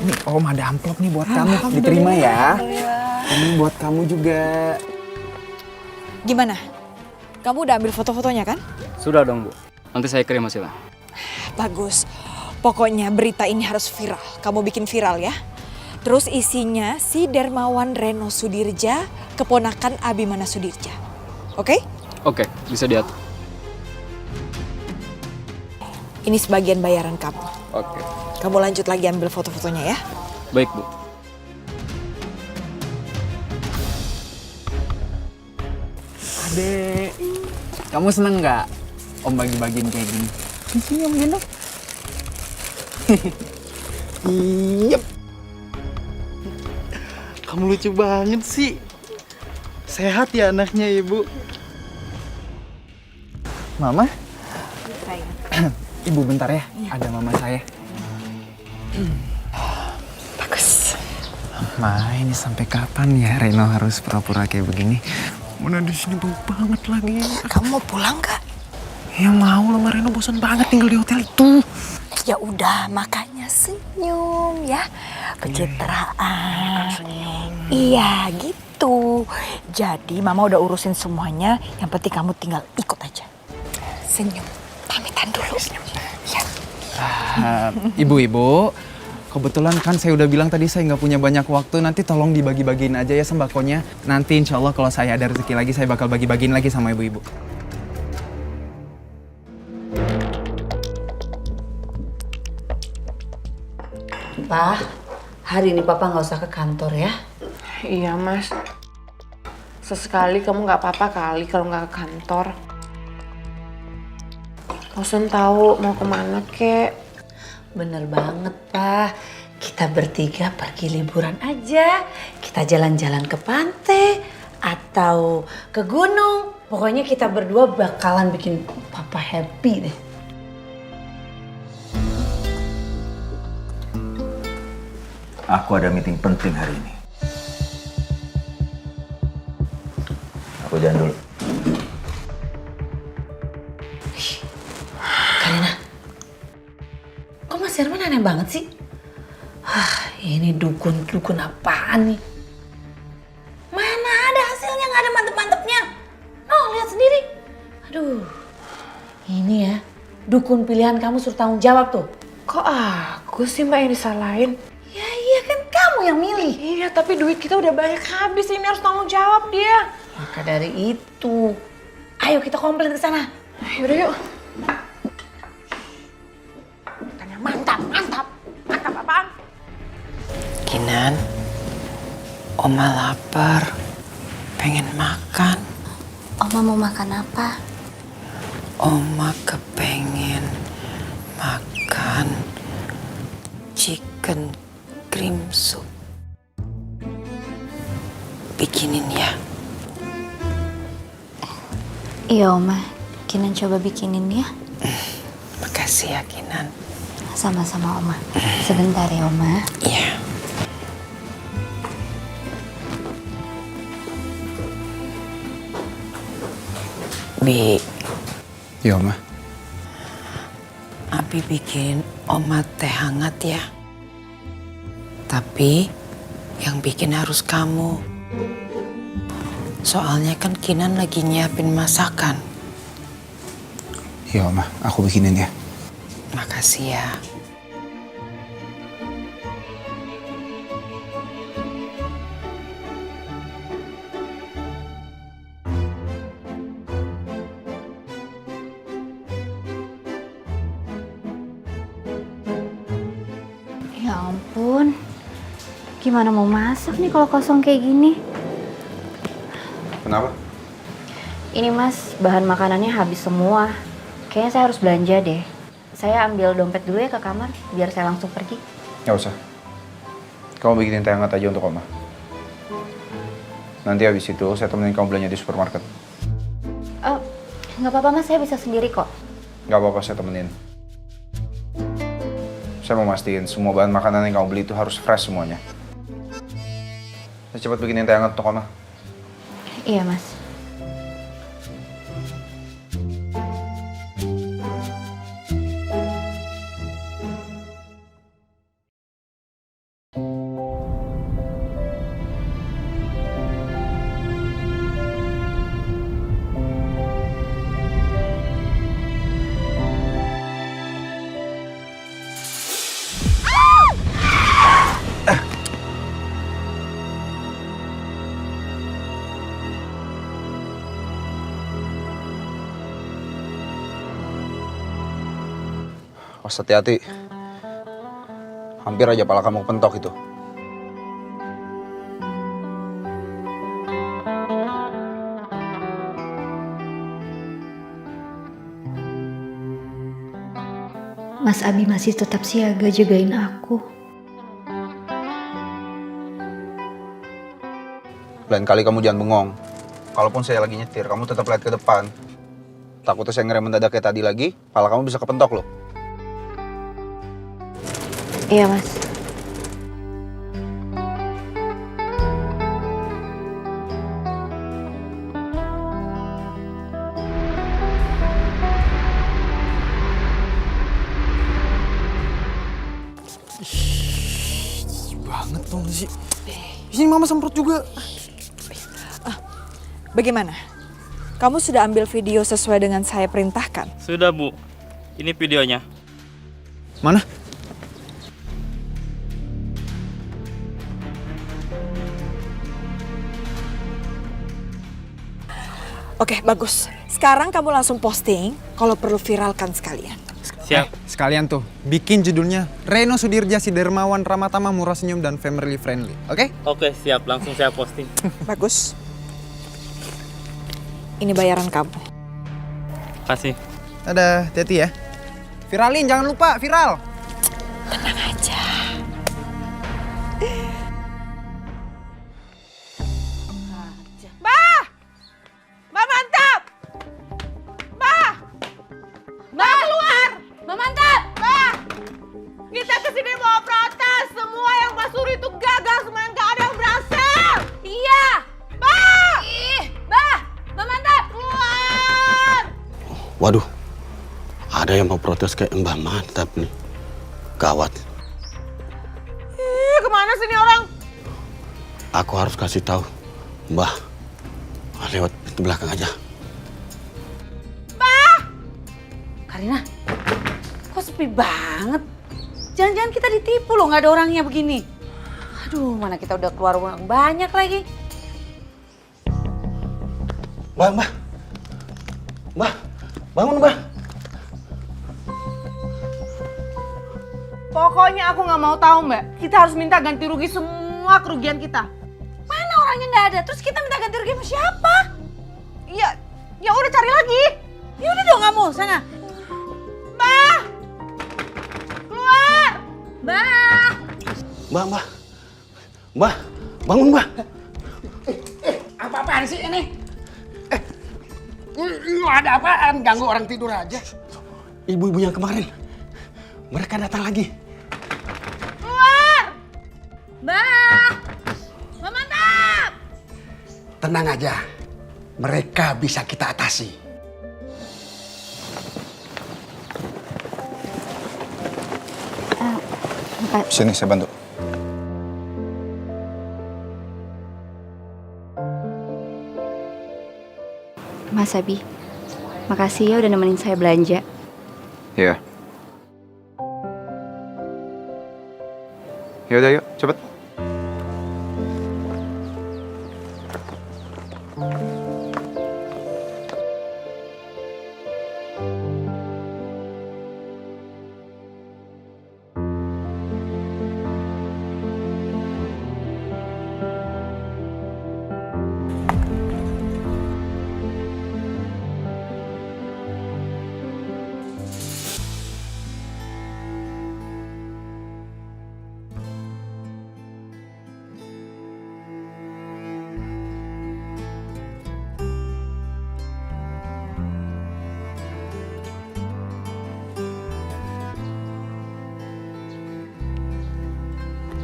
Nih, Om ada amplop nih buat kamu, diterima ya. Ini buat kamu juga. Gimana? Kamu udah ambil foto-fotonya kan? Sudah dong Bu, nanti saya kirim hasilnya. Bagus. Pokoknya berita ini harus viral. Kamu bikin viral ya. Terus isinya si Dermawan Reno Sudirja, keponakan Abimana Sudirja. Oke? Oke, bisa diatur. Ini sebagian bayaran kamu. Oke. Kamu lanjut lagi ambil foto-fotonya ya. Baik Bu. Dek, kamu seneng nggak Om bagi-bagiin kayak gini? Di sini Om gendong. Iya. Kamu lucu banget sih. Sehat ya anaknya, Ibu. Mama? Ibu bentar ya, ada mama saya. Bagus. Ma, ini sampai kapan ya Reno harus pura-pura kayak begini? Mana di sini bau banget lagi. Kamu mau pulang nggak? Ya mau lah, Ma Reno bosan banget tinggal di hotel itu. Ya udah, makanya senyum ya. Pencitraan. Iya gitu. Jadi mama udah urusin semuanya. Yang penting kamu tinggal ikut aja. Senyum. Pamitan dulu. Ya. Ibu-ibu, kebetulan kan saya udah bilang tadi saya nggak punya banyak waktu. Nanti tolong dibagi-bagiin aja ya sembakonya. Nanti insya Allah kalau saya ada rezeki lagi, saya bakal bagi-bagiin lagi sama ibu-ibu. Pak, hari ini Papa nggak usah ke kantor ya. Iya, Mas. Sesekali kamu nggak apa-apa kali kalau nggak ke kantor. Bosan tahu mau kemana, kek. Bener banget, Pak. Kita bertiga pergi liburan aja. Kita jalan-jalan ke pantai atau ke gunung. Pokoknya kita berdua bakalan bikin Papa happy deh. Aku ada meeting penting hari ini. Aku jalan dulu. Karina, kok Mas Herman aneh banget sih? Ini dukun apaan nih? Mana ada hasilnya, nggak ada mantep-mantepnya. Oh, lihat sendiri. Aduh, ini ya, dukun pilihan kamu suruh tanggung jawab tuh. Kok aku sih, Mbak, yang disalahin? Ya iya kan kamu yang milih. Iya, tapi duit kita udah banyak habis. Ini harus tanggung jawab dia. Maka dari itu, ayo kita komplain ke sana. Yaudah yuk. Mantap apaan? Kinan, Oma lapar, pengen makan. Oma mau makan apa? Oma kepengen makan chicken cream soup. Bikinin ya. Iya Oma, Kinan coba bikinin ya. Makasih ya Kinan. Sama-sama Oma. Sebentar ya Oma. Iya. Bi. Iya, Oma. Abi bikin Oma teh hangat ya. Tapi yang bikin harus kamu. Soalnya kan Kinan lagi nyiapin masakan. Iya, Oma. Aku bikinin ya. Makasih ya. Ya ampun. Gimana mau masak nih kalau kosong kayak gini? Kenapa? Ini Mas, bahan makanannya habis semua. Kayaknya saya harus belanja deh. Saya ambil dompet dulu ya ke kamar, biar saya langsung pergi. Nggak usah. Kamu bikinin teh hangat aja untuk Oma. Nanti habis itu saya temenin kamu belanja di supermarket. Nggak apa-apa Mas, saya bisa sendiri kok. Nggak apa-apa, saya temenin. Saya mau mastiin semua bahan makanan yang kamu beli itu harus fresh semuanya. Saya cepat bikinin teh hangat untuk Oma. Iya Mas. Awas hati-hati. Hampir aja pala kamu pentok itu. Mas Abi masih tetap siaga jagain aku. Lain kali kamu jangan bengong. Kalaupun saya lagi nyetir, kamu tetap lihat ke depan. Takutnya saya ngerem mendadak kayak tadi lagi, kepala kamu bisa kepentok loh. Iya, Mas. Banget dong sih. Sini mama semprot juga. Bagaimana? Kamu sudah ambil video sesuai dengan saya perintahkan? Sudah, Bu. Ini videonya. Mana? Oke, bagus. Sekarang kamu langsung posting, kalau perlu viralkan sekalian. Siap. Sekalian tuh, bikin judulnya Reno Sudirja Si Dermawan Ramatama Murah Senyum dan Family Friendly. Oke? Oke, siap. Langsung saya posting. Bagus. Ini bayaran kamu. Kasih. Dadah, hati-hati ya. Viralin, jangan lupa, viral. Tenang aja. Mbak! Mbak mantap! Mbak! Mbak keluar! Mbak mantap! Mbak! Kita kesini mau protes. Semua yang Mbak suruh itu gagal. Semua yang gak ada yang berhasil. Iya! Mbak! Ih, Mbak! Mbak mantap! Keluar! Waduh, ada yang mau protes kayak Mbak Mantap nih. Gawat. Ih, kemana sih ini orang? Aku harus kasih tahu Mbah. Lewat pintu belakang aja. Karina, kok sepi banget? Jangan-jangan kita ditipu loh, nggak ada orangnya begini. Aduh, mana kita udah keluar uang banyak lagi. Mbah. Mbah, bangun Mbah. Pokoknya aku nggak mau tahu Mbak. Kita harus minta ganti rugi semua kerugian kita. Mana orangnya nggak ada? Terus kita minta ganti rugi sama siapa? Iya, ya udah cari lagi. Ya udah dong kamu, sana. Mbak! Keluar! Mbak! Mbah, bangun Mbah. Apa-apaan sih ini? Lu ada apaan? Ganggu orang tidur aja. Ibu-ibu yang kemarin, mereka datang lagi. Keluar! Mbak! Mbak mantap! Tenang aja, mereka bisa kita atasi. Sini, saya bantu. Mas Abi, makasih ya udah nemenin saya belanja. Iya. Ya udah yuk, cepet.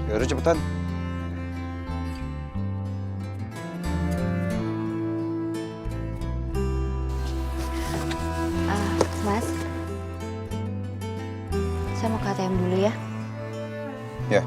Ya udah cepetan. Mas, saya mau ke ATM dulu ya. Ya.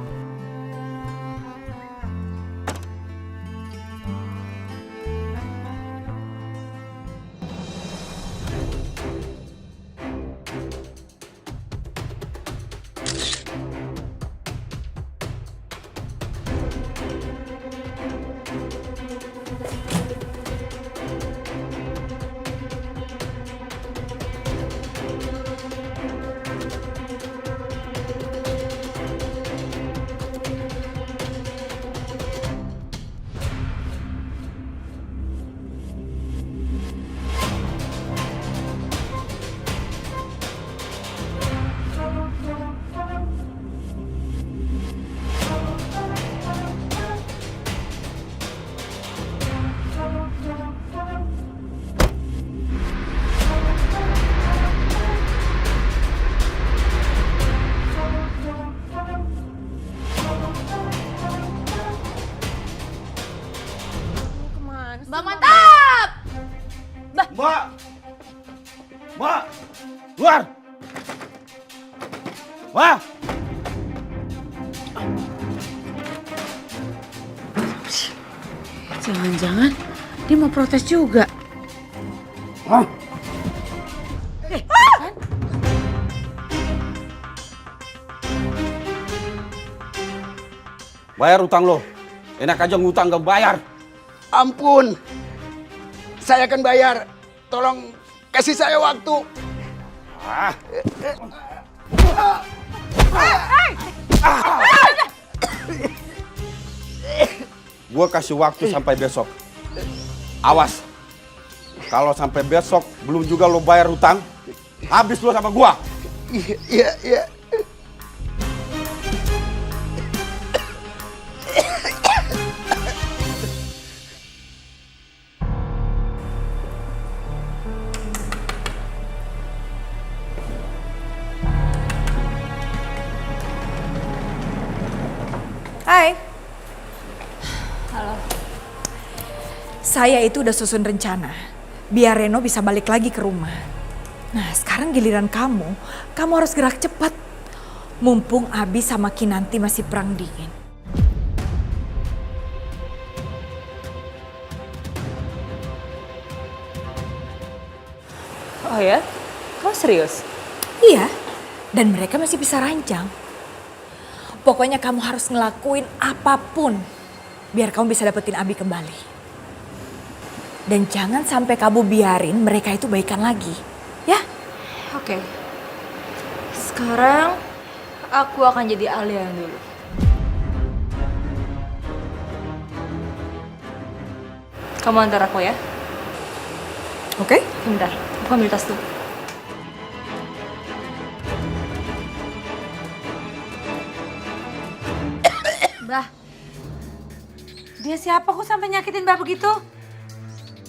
Keluar! Wah! Jangan-jangan dia mau protes juga. Hah? Bayar utang lo. Enak aja ngutang gak bayar. Ampun, saya akan bayar. Tolong kasih saya waktu. Gue kasih waktu sampai besok. Awas. Kalau sampai besok belum juga lo bayar utang, habis lo sama gua. Iya. Hai. Halo. Saya itu udah susun rencana biar Reno bisa balik lagi ke rumah. Nah, sekarang giliran kamu harus gerak cepat. Mumpung Abi sama Kinanti masih perang dingin. Oh ya? Kau serius? Iya, dan mereka masih bisa rancang. Pokoknya kamu harus ngelakuin apapun biar kamu bisa dapetin Abi kembali. Dan jangan sampai kamu biarin mereka itu baikan lagi, ya? Oke. Sekarang aku akan jadi Alia yang dulu. Kamu antar aku ya. Oke? Bentar, aku ambil tas dulu. Bah, dia siapa kok sampai nyakitin Mbak begitu?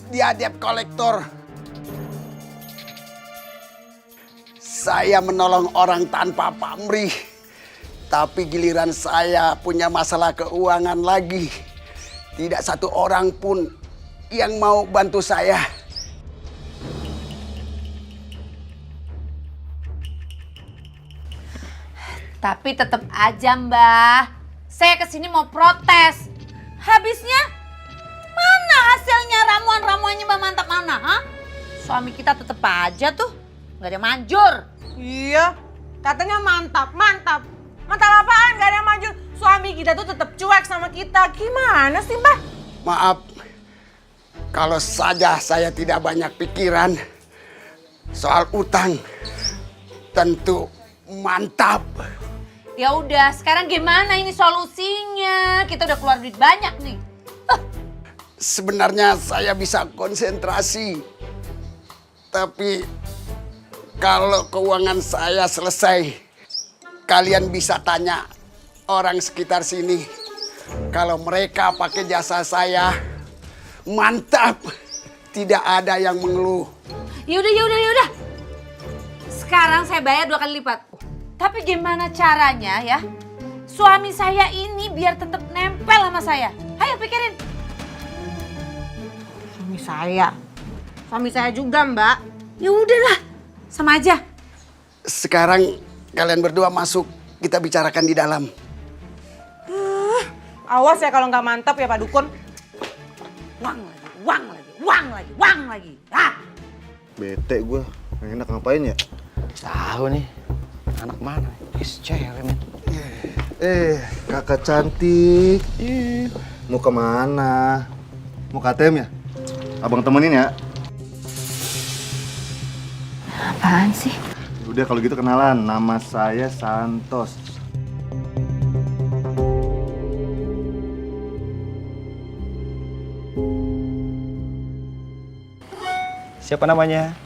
Dia debt kolektor. Saya menolong orang tanpa pamrih. Tapi giliran saya punya masalah keuangan lagi. Tidak satu orang pun yang mau bantu saya. Tapi tetap aja Mbak, saya kesini mau protes. Habisnya mana hasilnya ramuan-ramuannya Mbak Mantap mana? Hah? Suami kita tetap aja tuh nggak ada manjur. Iya, katanya mantap. Mantap apaan? Gak ada yang maju. Suami kita tuh tetap cuek sama kita. Gimana sih, Mbak? Maaf, kalau saja saya tidak banyak pikiran soal utang, tentu mantap. Ya udah, sekarang gimana ini solusinya? Kita udah keluar duit banyak nih. Sebenarnya saya bisa konsentrasi, tapi kalau keuangan saya selesai, kalian bisa tanya orang sekitar sini. Kalau mereka pakai jasa saya, mantap. Tidak ada yang mengeluh. Yaudah. Sekarang saya bayar 2 kali lipat. Tapi gimana caranya ya? Suami saya ini biar tetap nempel sama saya. Ayo pikirin. Suami saya juga, Mbak. Ya udahlah, sama aja. Sekarang kalian berdua masuk, kita bicarakan di dalam. Awas ya kalau nggak mantap ya Pak Dukun. Uang lagi. Ah. Bete gue, enak ngapain ya? Tahu nih, anak mana? Cewek men. Kakak cantik. Mau kemana? Mau ke ATM ya? Abang temenin ya. Apaan sih? Udah kalau gitu kenalan, nama saya Santos. Siapa namanya?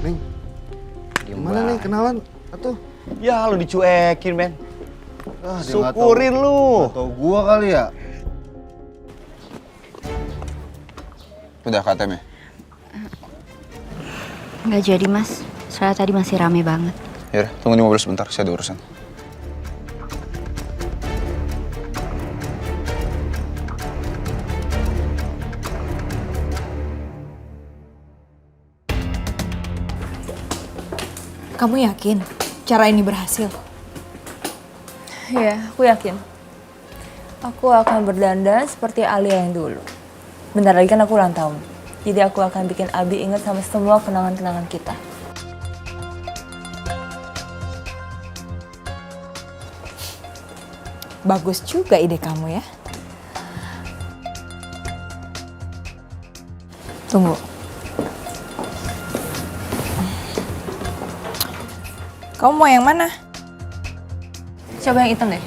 Neng, gimana nih kenalan? Atuh. Ya lu dicuekin men. Ah, syukurin lu. Atau gua kali ya? Udah KTM ya? Nggak jadi mas, soalnya tadi masih rame banget. Yaudah, tunggu di mobil sebentar, saya ada urusan. Kamu yakin cara ini berhasil? Iya, aku yakin. Aku akan berdandan seperti Alia yang dulu. Bentar lagi kan aku ulang tahun. Jadi aku akan bikin Abi ingat sama semua kenangan-kenangan kita. Bagus juga ide kamu ya. Tunggu. Kamu mau yang mana? Coba yang hitam deh.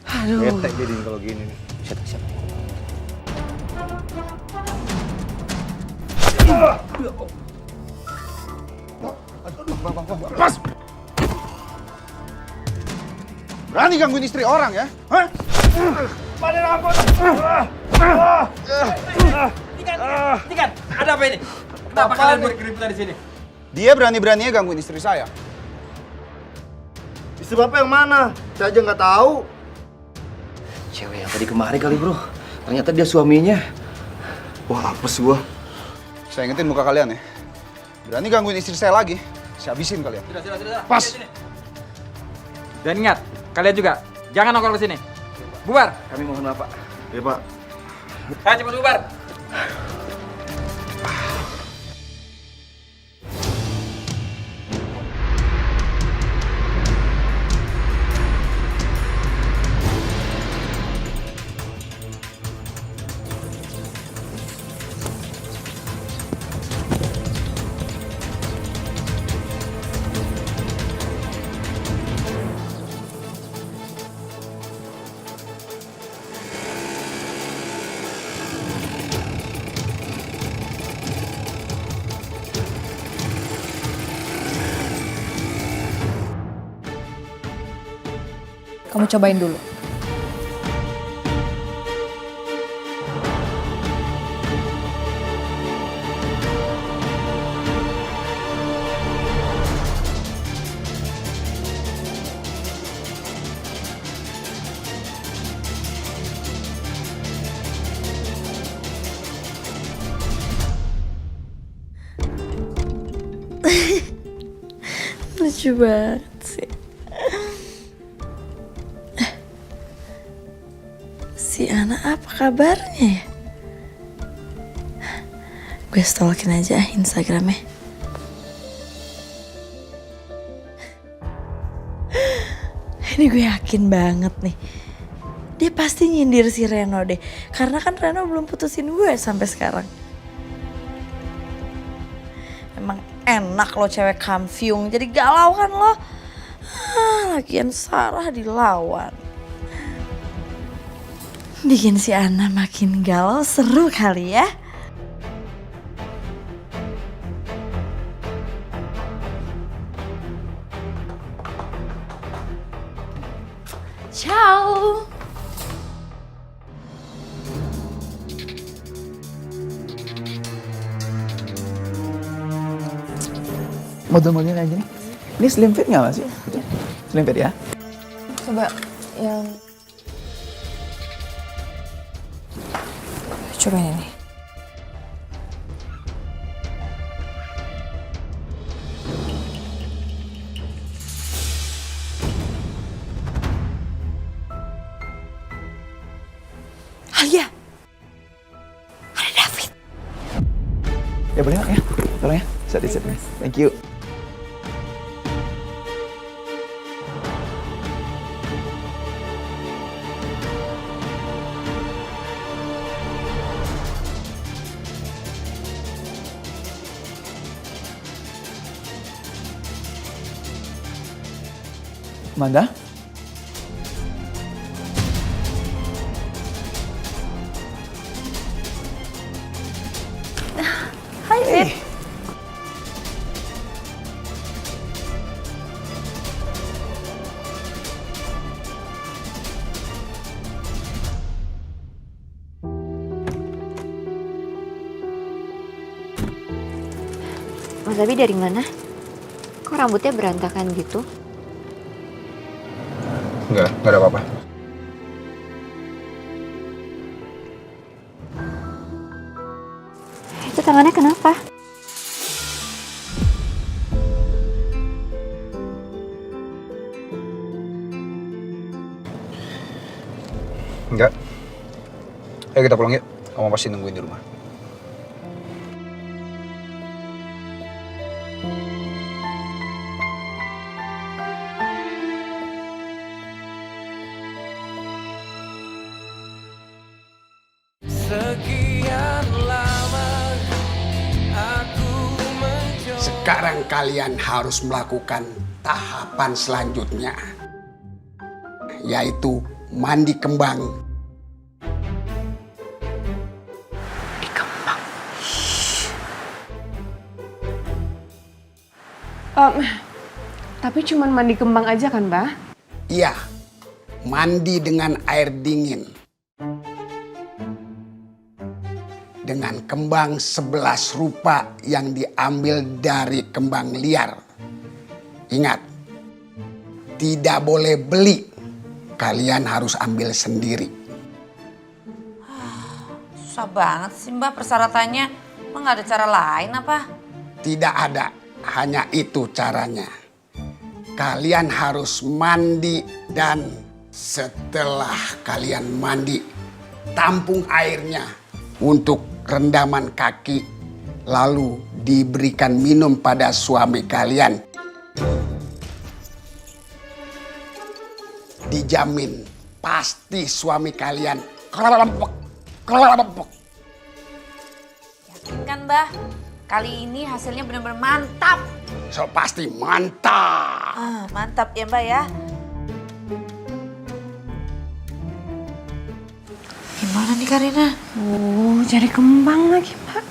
Aduh. Bete jadi kalau gini nih. Siap. Pas. Berani gangguin istri orang ya? Hah? Pada ampun. Tikan, ada apa ini? Kenapa kalian berkeributan di sini? Dia berani-beraninya gangguin istri saya. Istri Bapak yang mana? Saya aja nggak tahu. Cewek yang tadi kemari kali bro. Ternyata dia suaminya. Wah, apes gua. Saya ingetin muka kalian ya. Berani gangguin istri saya lagi, saya habisin kalian. Sudah. Pas. Dan ingat, kalian juga jangan nongkrong ke sini. Bubar. Kami mohon maaf Pak. Ya Pak. Ayo cepat bubar. Kamu cobain dulu. Lucu banget sih. Si Ana apa kabarnya ya? Gue stalkin aja Instagramnya. Ini gue yakin banget nih. Dia pasti nyindir si Reno deh. Karena kan Reno belum putusin gue sampai sekarang. Emang enak lo cewek kamfiung. Jadi galau kan lo. Lagian Sarah dilawan. Bikin si Ana makin galau, seru kali ya. Ciao. Model-modelnya kayak gini. Ini slim fit nggak Mas? Slim fit ya? Coba yang... Coba ini. Alia. Ada David. Ya boleh ya, tolong ya. Set. Thank you. Amanda? Hai Fit. Mas Abi dari mana? Kok rambutnya berantakan gitu? Enggak ada apa-apa. tangannya kenapa? Enggak. Ayo kita pulang yuk. Kamu pasti nungguin di rumah. Sekarang kalian harus melakukan tahapan selanjutnya, yaitu mandi kembang. Tapi cuman mandi kembang aja kan, Mbah? Iya, mandi dengan air dingin. Dengan kembang 11 rupa yang diambil dari kembang liar. Ingat, tidak boleh beli. Kalian harus ambil sendiri. Susah banget sih Mbak persyaratannya. Emang nggak ada cara lain apa? Tidak ada, hanya itu caranya. Kalian harus mandi dan setelah kalian mandi, tampung airnya untuk rendaman kaki, lalu diberikan minum pada suami kalian. Dijamin pasti suami kalian kelempek. Yakin kan Mbah? Kali ini hasilnya benar-benar mantap. So pasti mantap. Mantap ya Mbak ya. Gimana nih Karina? Cari kembang lagi, Mbak.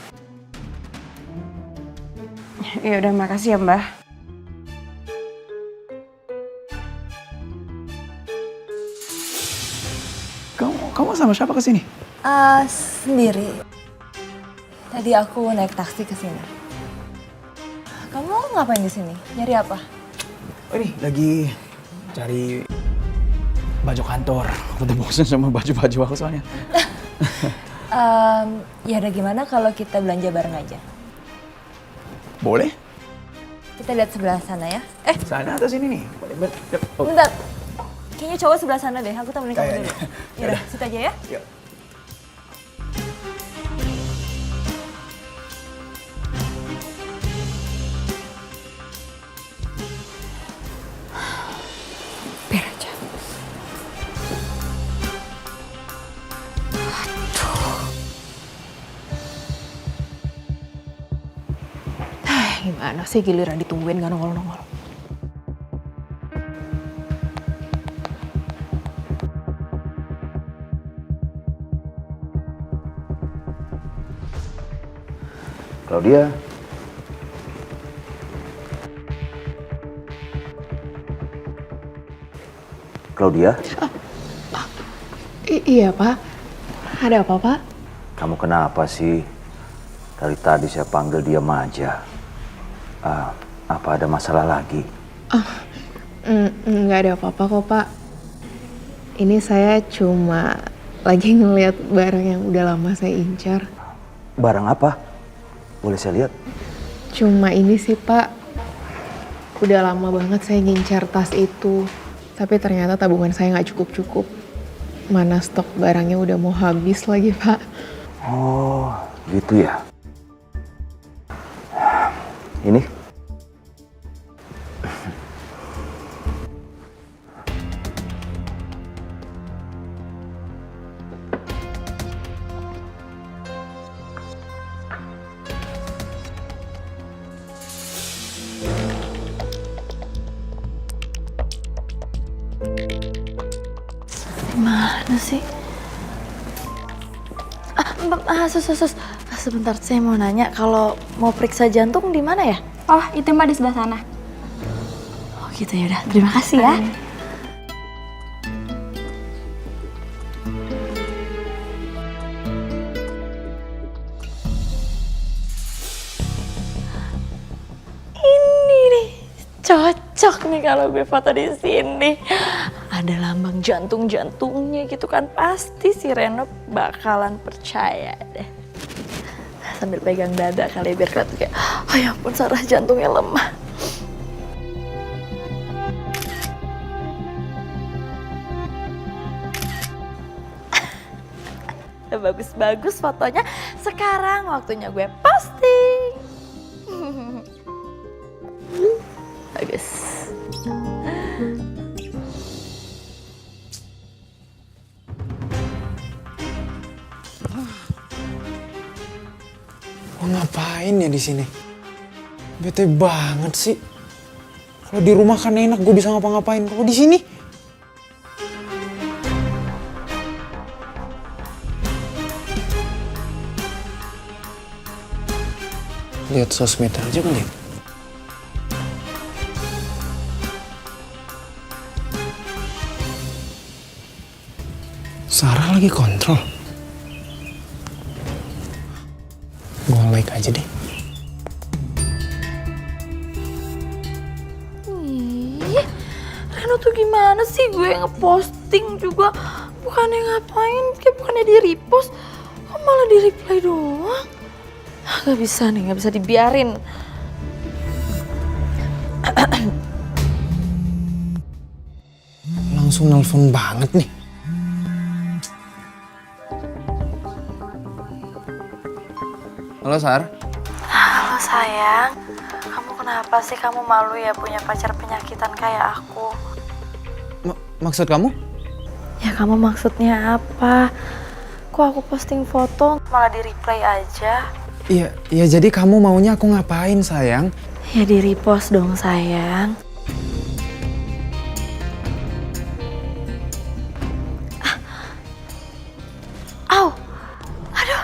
Ya udah, makasih ya, Mbah. Kamu sama siapa kesini? Sendiri. Tadi aku naik taksi ke sini. Kamu ngapain di sini? Nyari apa? Oh ini lagi cari baju kantor. Aku udah bosan sama baju-baju aku soalnya. Ya udah gimana kalau kita belanja bareng aja? Boleh? Kita lihat sebelah sana ya. Sana atau sini nih? Bentar. Kayaknya cowok sebelah sana deh. Aku temenin kamu dulu. Yaudah, situ aja ya. Yuk. Biar aja. Gimana sih giliran ditungguin gak nongol-nongol. Claudia. Claudia, Iya, Pak. Ada apa, Pak? kamu kenapa sih? Dari tadi saya panggil diam aja. Apa ada masalah lagi? Nggak ada apa-apa kok, Pak. Ini saya cuma lagi ngeliat barang yang udah lama saya incar. Barang apa? Boleh saya lihat? Cuma ini sih, Pak. Udah lama banget saya ngincar tas itu. Tapi ternyata tabungan saya nggak cukup-cukup. Mana stok barangnya udah mau habis lagi, Pak. Oh, gitu ya. Ini? Mana sih? Sus. Sebentar, saya mau nanya kalau mau periksa jantung di mana ya? Oh, itu Mbak di sebelah sana. Oh gitu ya udah. Terima kasih ya. Ini nih cocok nih kalau gue foto di sini. Ada lambang jantung-jantungnya gitu kan, pasti si Reno bakalan percaya deh. sambil pegang dada kali ya, biar kelihatan kayak, oh ya ampun Sarah jantungnya lemah. Bagus-bagus fotonya. Sekarang waktunya gue posting. Bagus. Gue ngapain ya di sini? Bete banget sih. Kalau di rumah kan enak, gue bisa ngapa-ngapain. Kalau di sini, lihat sosmed aja kali. Sarah lagi kontrol. Gue like aja deh. Ih, Reno tuh gimana sih, gue ngeposting juga bukannya ngapain, kayak bukannya di repost, kok malah di reply doang. Gak bisa nih, gak bisa dibiarin. Langsung nelpon banget nih. Halo Sar. Halo sayang, kamu kenapa sih kamu malu ya punya pacar penyakitan kayak aku? Maksud kamu? Ya kamu maksudnya apa? Kok aku posting foto malah di reply aja? Iya jadi kamu maunya aku ngapain sayang? Ya di repost dong sayang. Au, aduh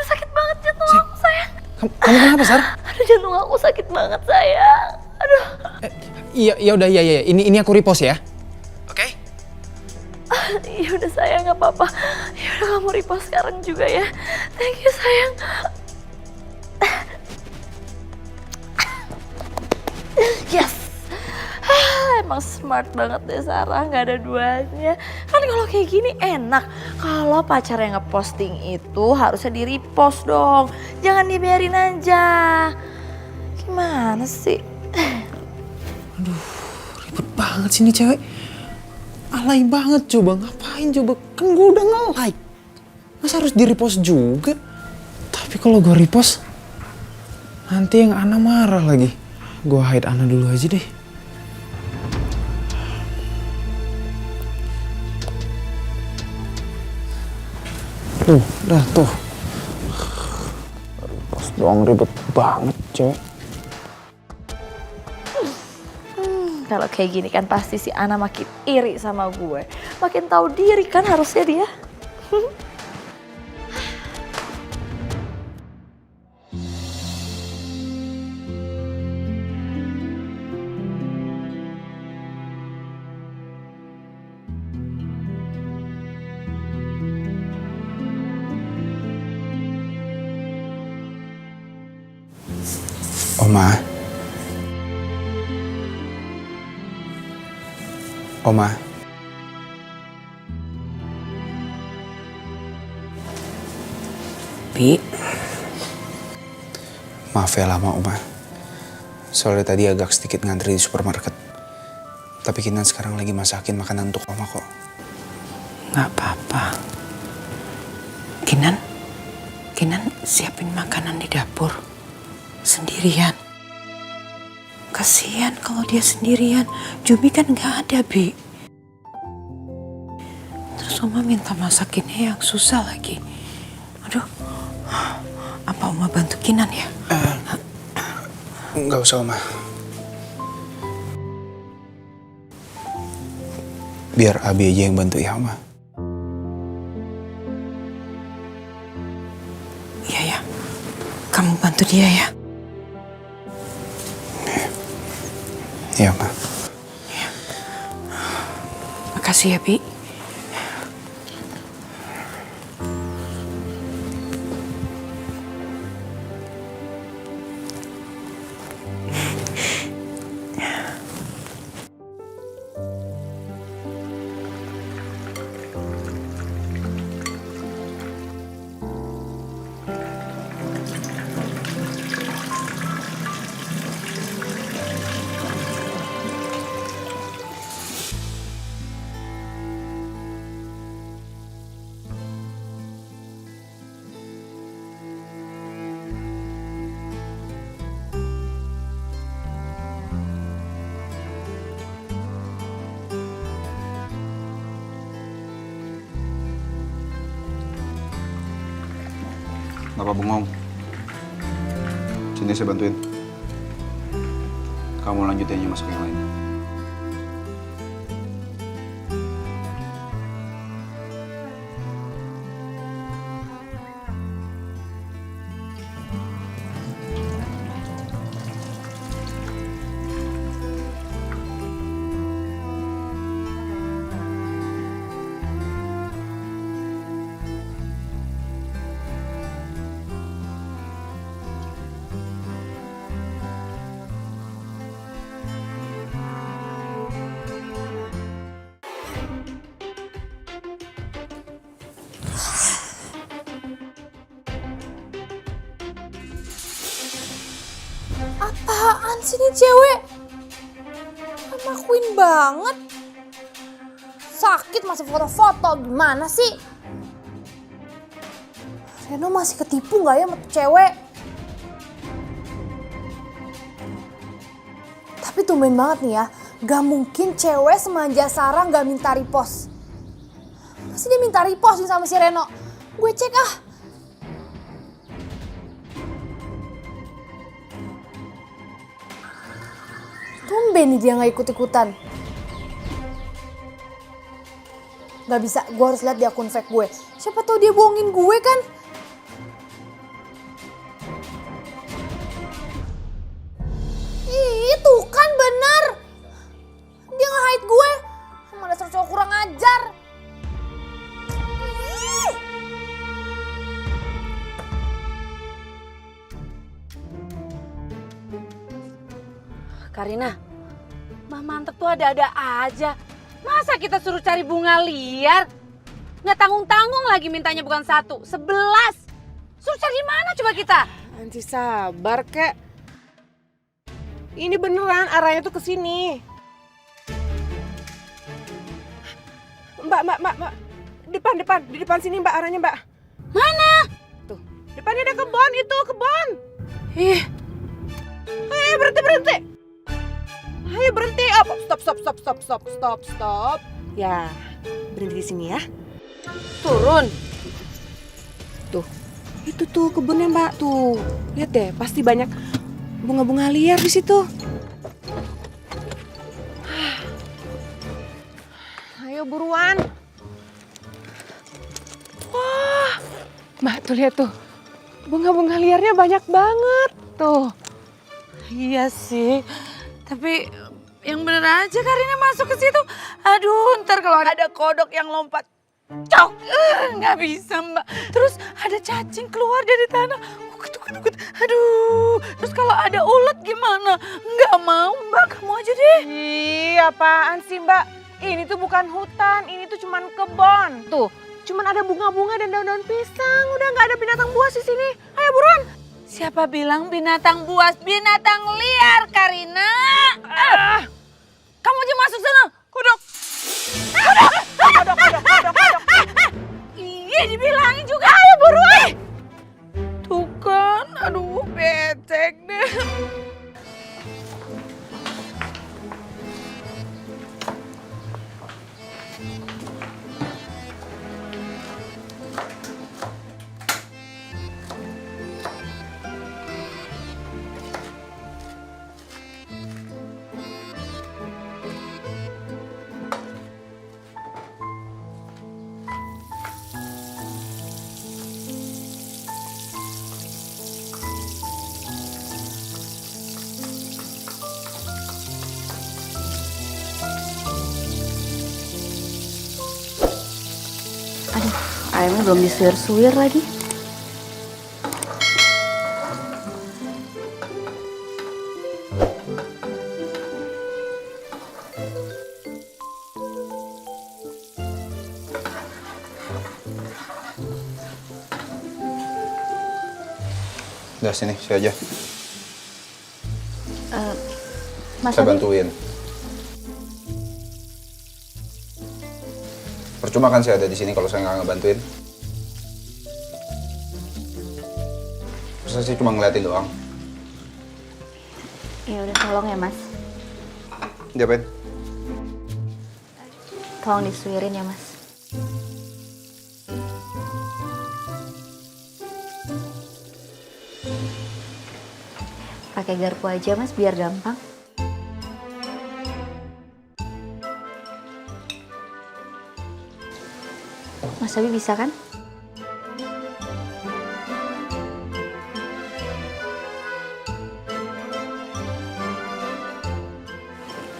sakit banget jantung aku sayang. Kamu kenapa Sar? Aduh jantung aku sakit banget sayang. Aduh. Iya udah iya. Ini aku repost ya. Ya udah sayang nggak apa-apa. Ya udah kamu repost sekarang juga ya. Thank you sayang. Yes. Emang smart banget deh Sarah, nggak ada duanya. Kan kalau kayak gini enak. Kalau pacar yang ngeposting itu harusnya di repost dong. Jangan dibiarin aja. Gimana sih? Aduh, ribet banget sih ini cewek. Alay banget coba, ngapain coba? Kan gue udah nge-like. Masa harus di-repost juga? Tapi kalau gue repost, nanti yang Ana marah lagi. Gue hide Ana dulu aja deh. Tuh, dah tuh. Repost doang ribet banget cewek. Kalau kayak gini kan pasti si Ana makin iri sama gue. Makin tahu diri kan harusnya dia. Oma. Bi. Maaf ya lama Oma. Soalnya tadi agak sedikit ngantri di supermarket. Tapi Kinan sekarang lagi masakin makanan untuk Oma kok. Nggak apa-apa. Kinan siapin makanan di dapur. Sendirian. Kasihan kalau dia sendirian. Jumi kan nggak ada, Bi. Terus Oma minta masakinnya yang susah lagi. Aduh, apa Oma bantu Kinan ya? Nggak usah Oma. Biar Abi aja yang bantu ya Oma. Iya ya, kamu bantu dia ya. Iya, Ma. Ya. Makasih ya, Bi. Gak apa bengong. Sini saya bantuin. Kamu lanjutin aja masak yang lain. Apaan sih ini cewek? Drama queen banget. Sakit masih foto-foto, gimana sih? Reno masih ketipu gak ya sama tuh cewek? Tapi tumben banget nih ya, gak mungkin cewek semanja Sarah gak minta repost. Pasti dia minta repost nih sama si Reno. Gue cek ah. Tumben nih dia gak ikut-ikutan. Gak bisa, gue harus lihat di akun fake gue. Siapa tahu dia bohongin gue kan? Ih, tuh kan bener. Dia nge-hide gue. Emang dasar cowok kurang ajar. Ih. Karina, Mbak Mantep tuh ada-ada aja. Masa kita suruh cari bunga liar? Nggak tanggung-tanggung lagi mintanya bukan 1, 11. Suruh cari mana coba kita? Anci sabar kek. Ini beneran arahnya tuh ke sini. Mbak. Depan. Di depan sini Mbak arahnya Mbak. Mana? Tuh, depannya ada kebon itu, kebon. Ih. Berhenti. Ayo berhenti. Stop. Ya, berhenti di sini ya. Turun. Tuh, itu tuh kebunnya Mbak tuh. Lihat deh, pasti banyak bunga-bunga liar di situ. Ayo buruan. Wah, Mbak tuh lihat tuh. Bunga-bunga liarnya banyak banget tuh. Iya sih, tapi yang bener aja Karina masuk ke situ. Aduh, ntar kalau ada kodok yang lompat, cok, nggak bisa Mbak. Terus ada cacing keluar dari tanah, kukut. Aduh, terus kalau ada ulet gimana? Nggak mau Mbak, kamu aja deh. Ih, apaan sih Mbak? Ini tuh bukan hutan, ini tuh cuman kebon. Tuh, cuman ada bunga-bunga dan daun-daun pisang. Udah nggak ada binatang buas di sini. Ayo buruan. Siapa bilang binatang buas? Binatang liar, Karina. Kamu aja masuk sana. Kodok. Iya, dibilangin juga. Ayo buruan. Tuh kan, aduh becek deh. Aduh, ayamnya belum disuir-suir lagi. Udah sini, saya aja. Mas Saya Abi, bantuin. Percuma kan saya ada di sini kalau saya nggak ngebantuin. Saya sih cuma ngeliatin doang. ya udah tolong ya Mas. Diapain? Tolong disuirin ya Mas. pakai garpu aja Mas biar gampang. Mas Abi bisa kan?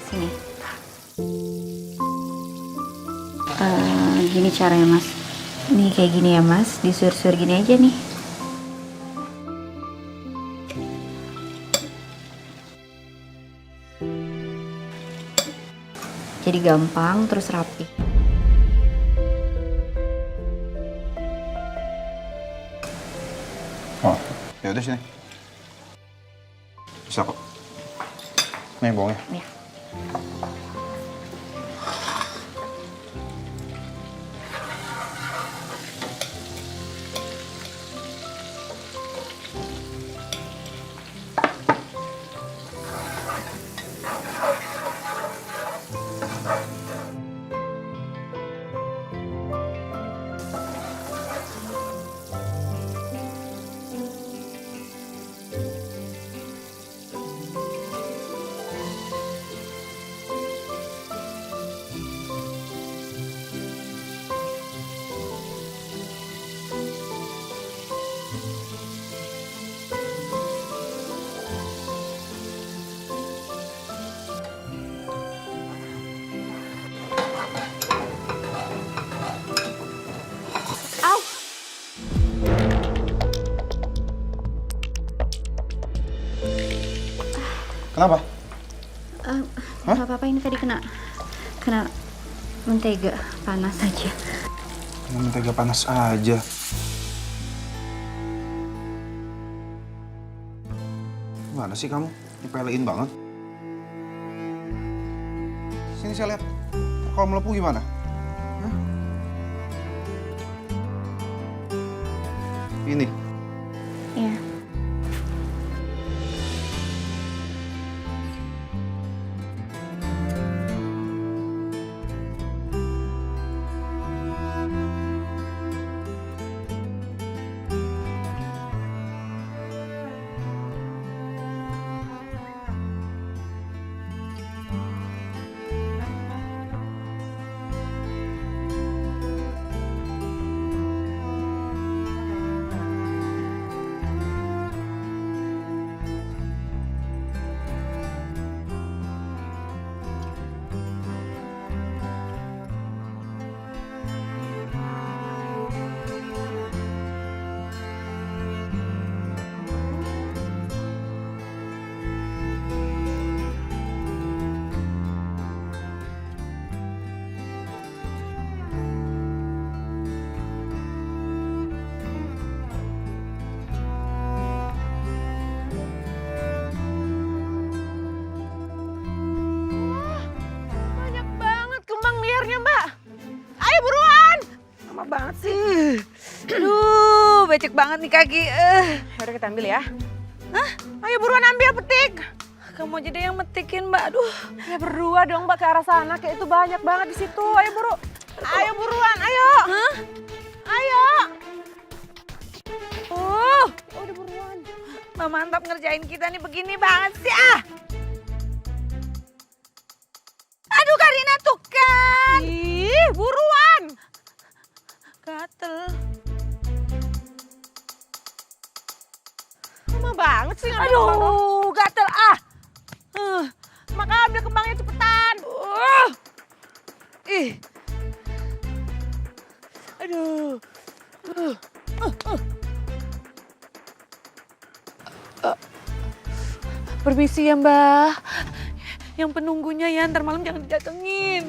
Sini. Gini caranya Mas. Nih kayak gini ya Mas, disuir-suir gini aja nih. Jadi gampang terus rapi. Oh, ya udah sini. Bisa kok. Nih bawangnya. Iya. Kenapa? Nggak apa-apa, ini tadi kena mentega panas aja. Mentega panas aja. Gimana sih kamu? Nyepelein banget. Sini saya lihat. Kalau melepuh gimana? Hah? Ini. Iya. banget sih. Aduh, becek banget nih kaki. Yaudah kita ambil ya. Hah? Ayo buruan ambil, petik. Kamu aja deh yang metikin, Mbak. Aduh. Ya berdua dong, Mbak, ke arah sana. Kayak itu banyak banget di situ. Ayo buru. Ayo buruan, ayo. Hah? Ayo. Udah buruan. Mbak mantap ngerjain kita nih begini banget sih, ah. Aduh, Karina tuh kan. Ih, buruan. Gatel. Lama banget sih ngambil kembang. Aduh, gatel ah. Maka ambil kembangnya cepetan. Ih. Aduh. Permisi ya, Mbak. Yang penunggunya ya, ntar malam jangan didatengin.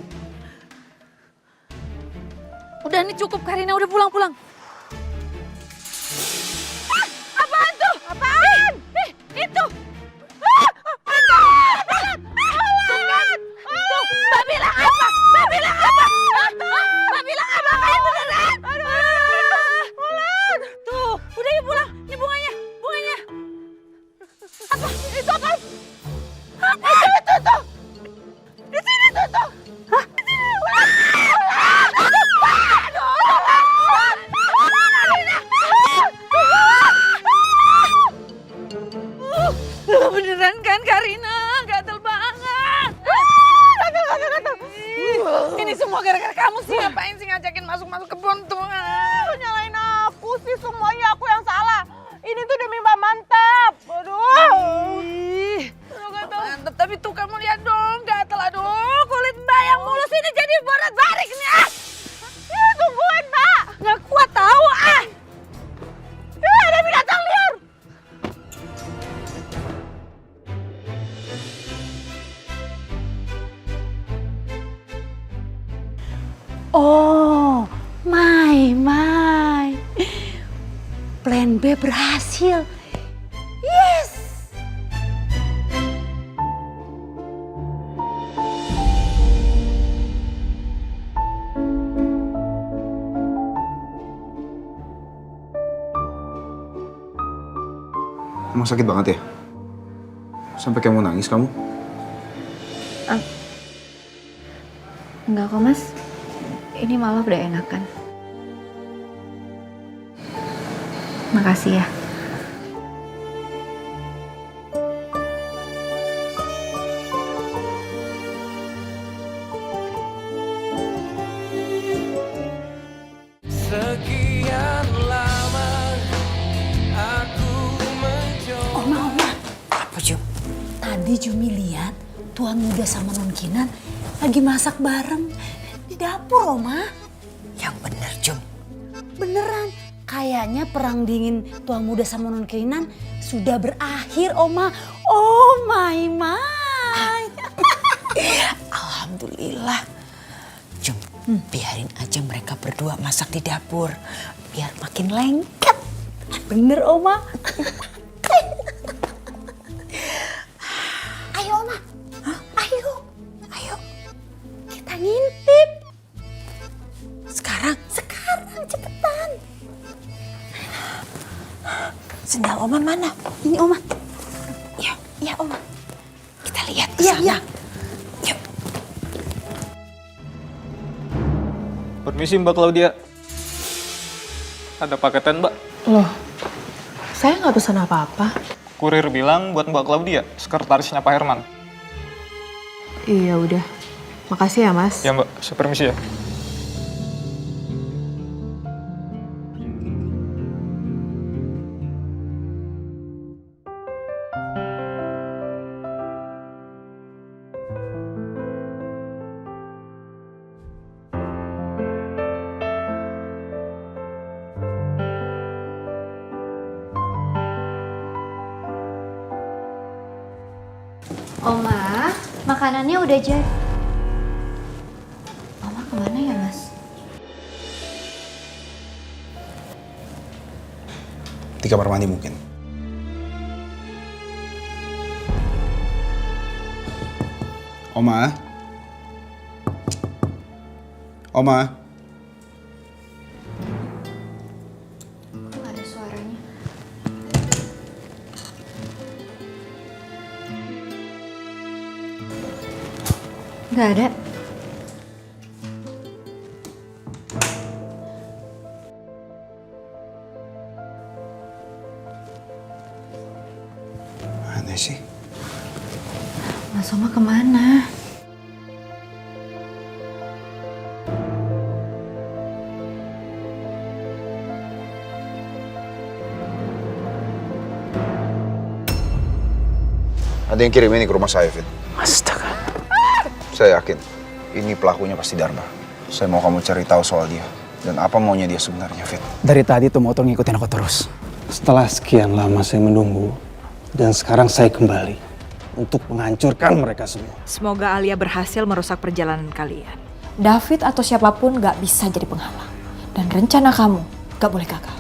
Udah nih cukup, Karina, udah pulang-pulang. Apaan tuh? Apaan? Itu. Alat. Tuh, Mbak bilang apa? Mbak bilang apa? Mbak bilang apa? Kayak beneran. Alat. Tuh, udah yuk pulang. Ini bunganya, bunganya. Apa? Itu apa? Itu tuh. Di sini tuh. Hah? Di sini. Ulat. semua gara-gara kamu sih. Ngapain sih ngajakin masuk-masuk kebun tuh? Nyalain aku sih, semuanya aku yang salah. Ini tuh demi Mbak Mantap. Aduh. Mantap, tapi tuh kamu lihat dong, gatel. Aduh, kulit Mbak yang mulus ini jadi bolak-balik nih. Ya, tungguin Mbak. Nggak kuat tahu ada binatang liar. Oh, my. Plan B berhasil. Yes. Emang sakit banget ya? Sampai kayak mau nangis kamu? Enggak kok mas, ini malah udah enakan. Makasih ya. Sekian lama aku mencoba. Oma. Apa Jum? Tadi Jumi lihat Tuan Muda sama Non Kinan lagi masak bareng di dapur, Oma. Yang bener Jum. Beneran. Kayaknya perang dingin Tuan Muda sama Non Kinan sudah berakhir, Oma. Oh my. Alhamdulillah. Jum, biarin aja mereka berdua masak di dapur. Biar makin lengket. Bener, Oma. Ayo, Oma. Ayo. Kita ngintip. Sekarang Cepetan. sendal Oma mana? Ini, Oma. Ya Oma. Kita lihat ke sana. Iya. Yuk. Permisi Mbak Claudia. Ada paketan Mbak. Loh, saya nggak pesan apa-apa. Kurir bilang buat Mbak Claudia, sekretarisnya Pak Herman. Iya udah, makasih ya Mas. Ya Mbak, saya permisi ya. Oma, makanannya udah jadi. Oma kemana ya mas? Di kamar mandi mungkin. Oma? Kok gak ada suaranya? Gak ada. Mana sih? Mas Oma kemana? Ada yang kirim ini ke rumah saya, Fit. Astaga. Saya yakin ini pelakunya pasti Dharma. Saya mau kamu cari tahu soal dia dan apa maunya dia sebenarnya, Fit. Dari tadi tuh motor ngikutin aku terus. Setelah sekian lama saya menunggu dan sekarang saya kembali untuk menghancurkan mereka semua. Semoga Alia berhasil merusak perjalanan kalian. David atau siapapun gak bisa jadi penghalang. Dan rencana kamu gak boleh gagal.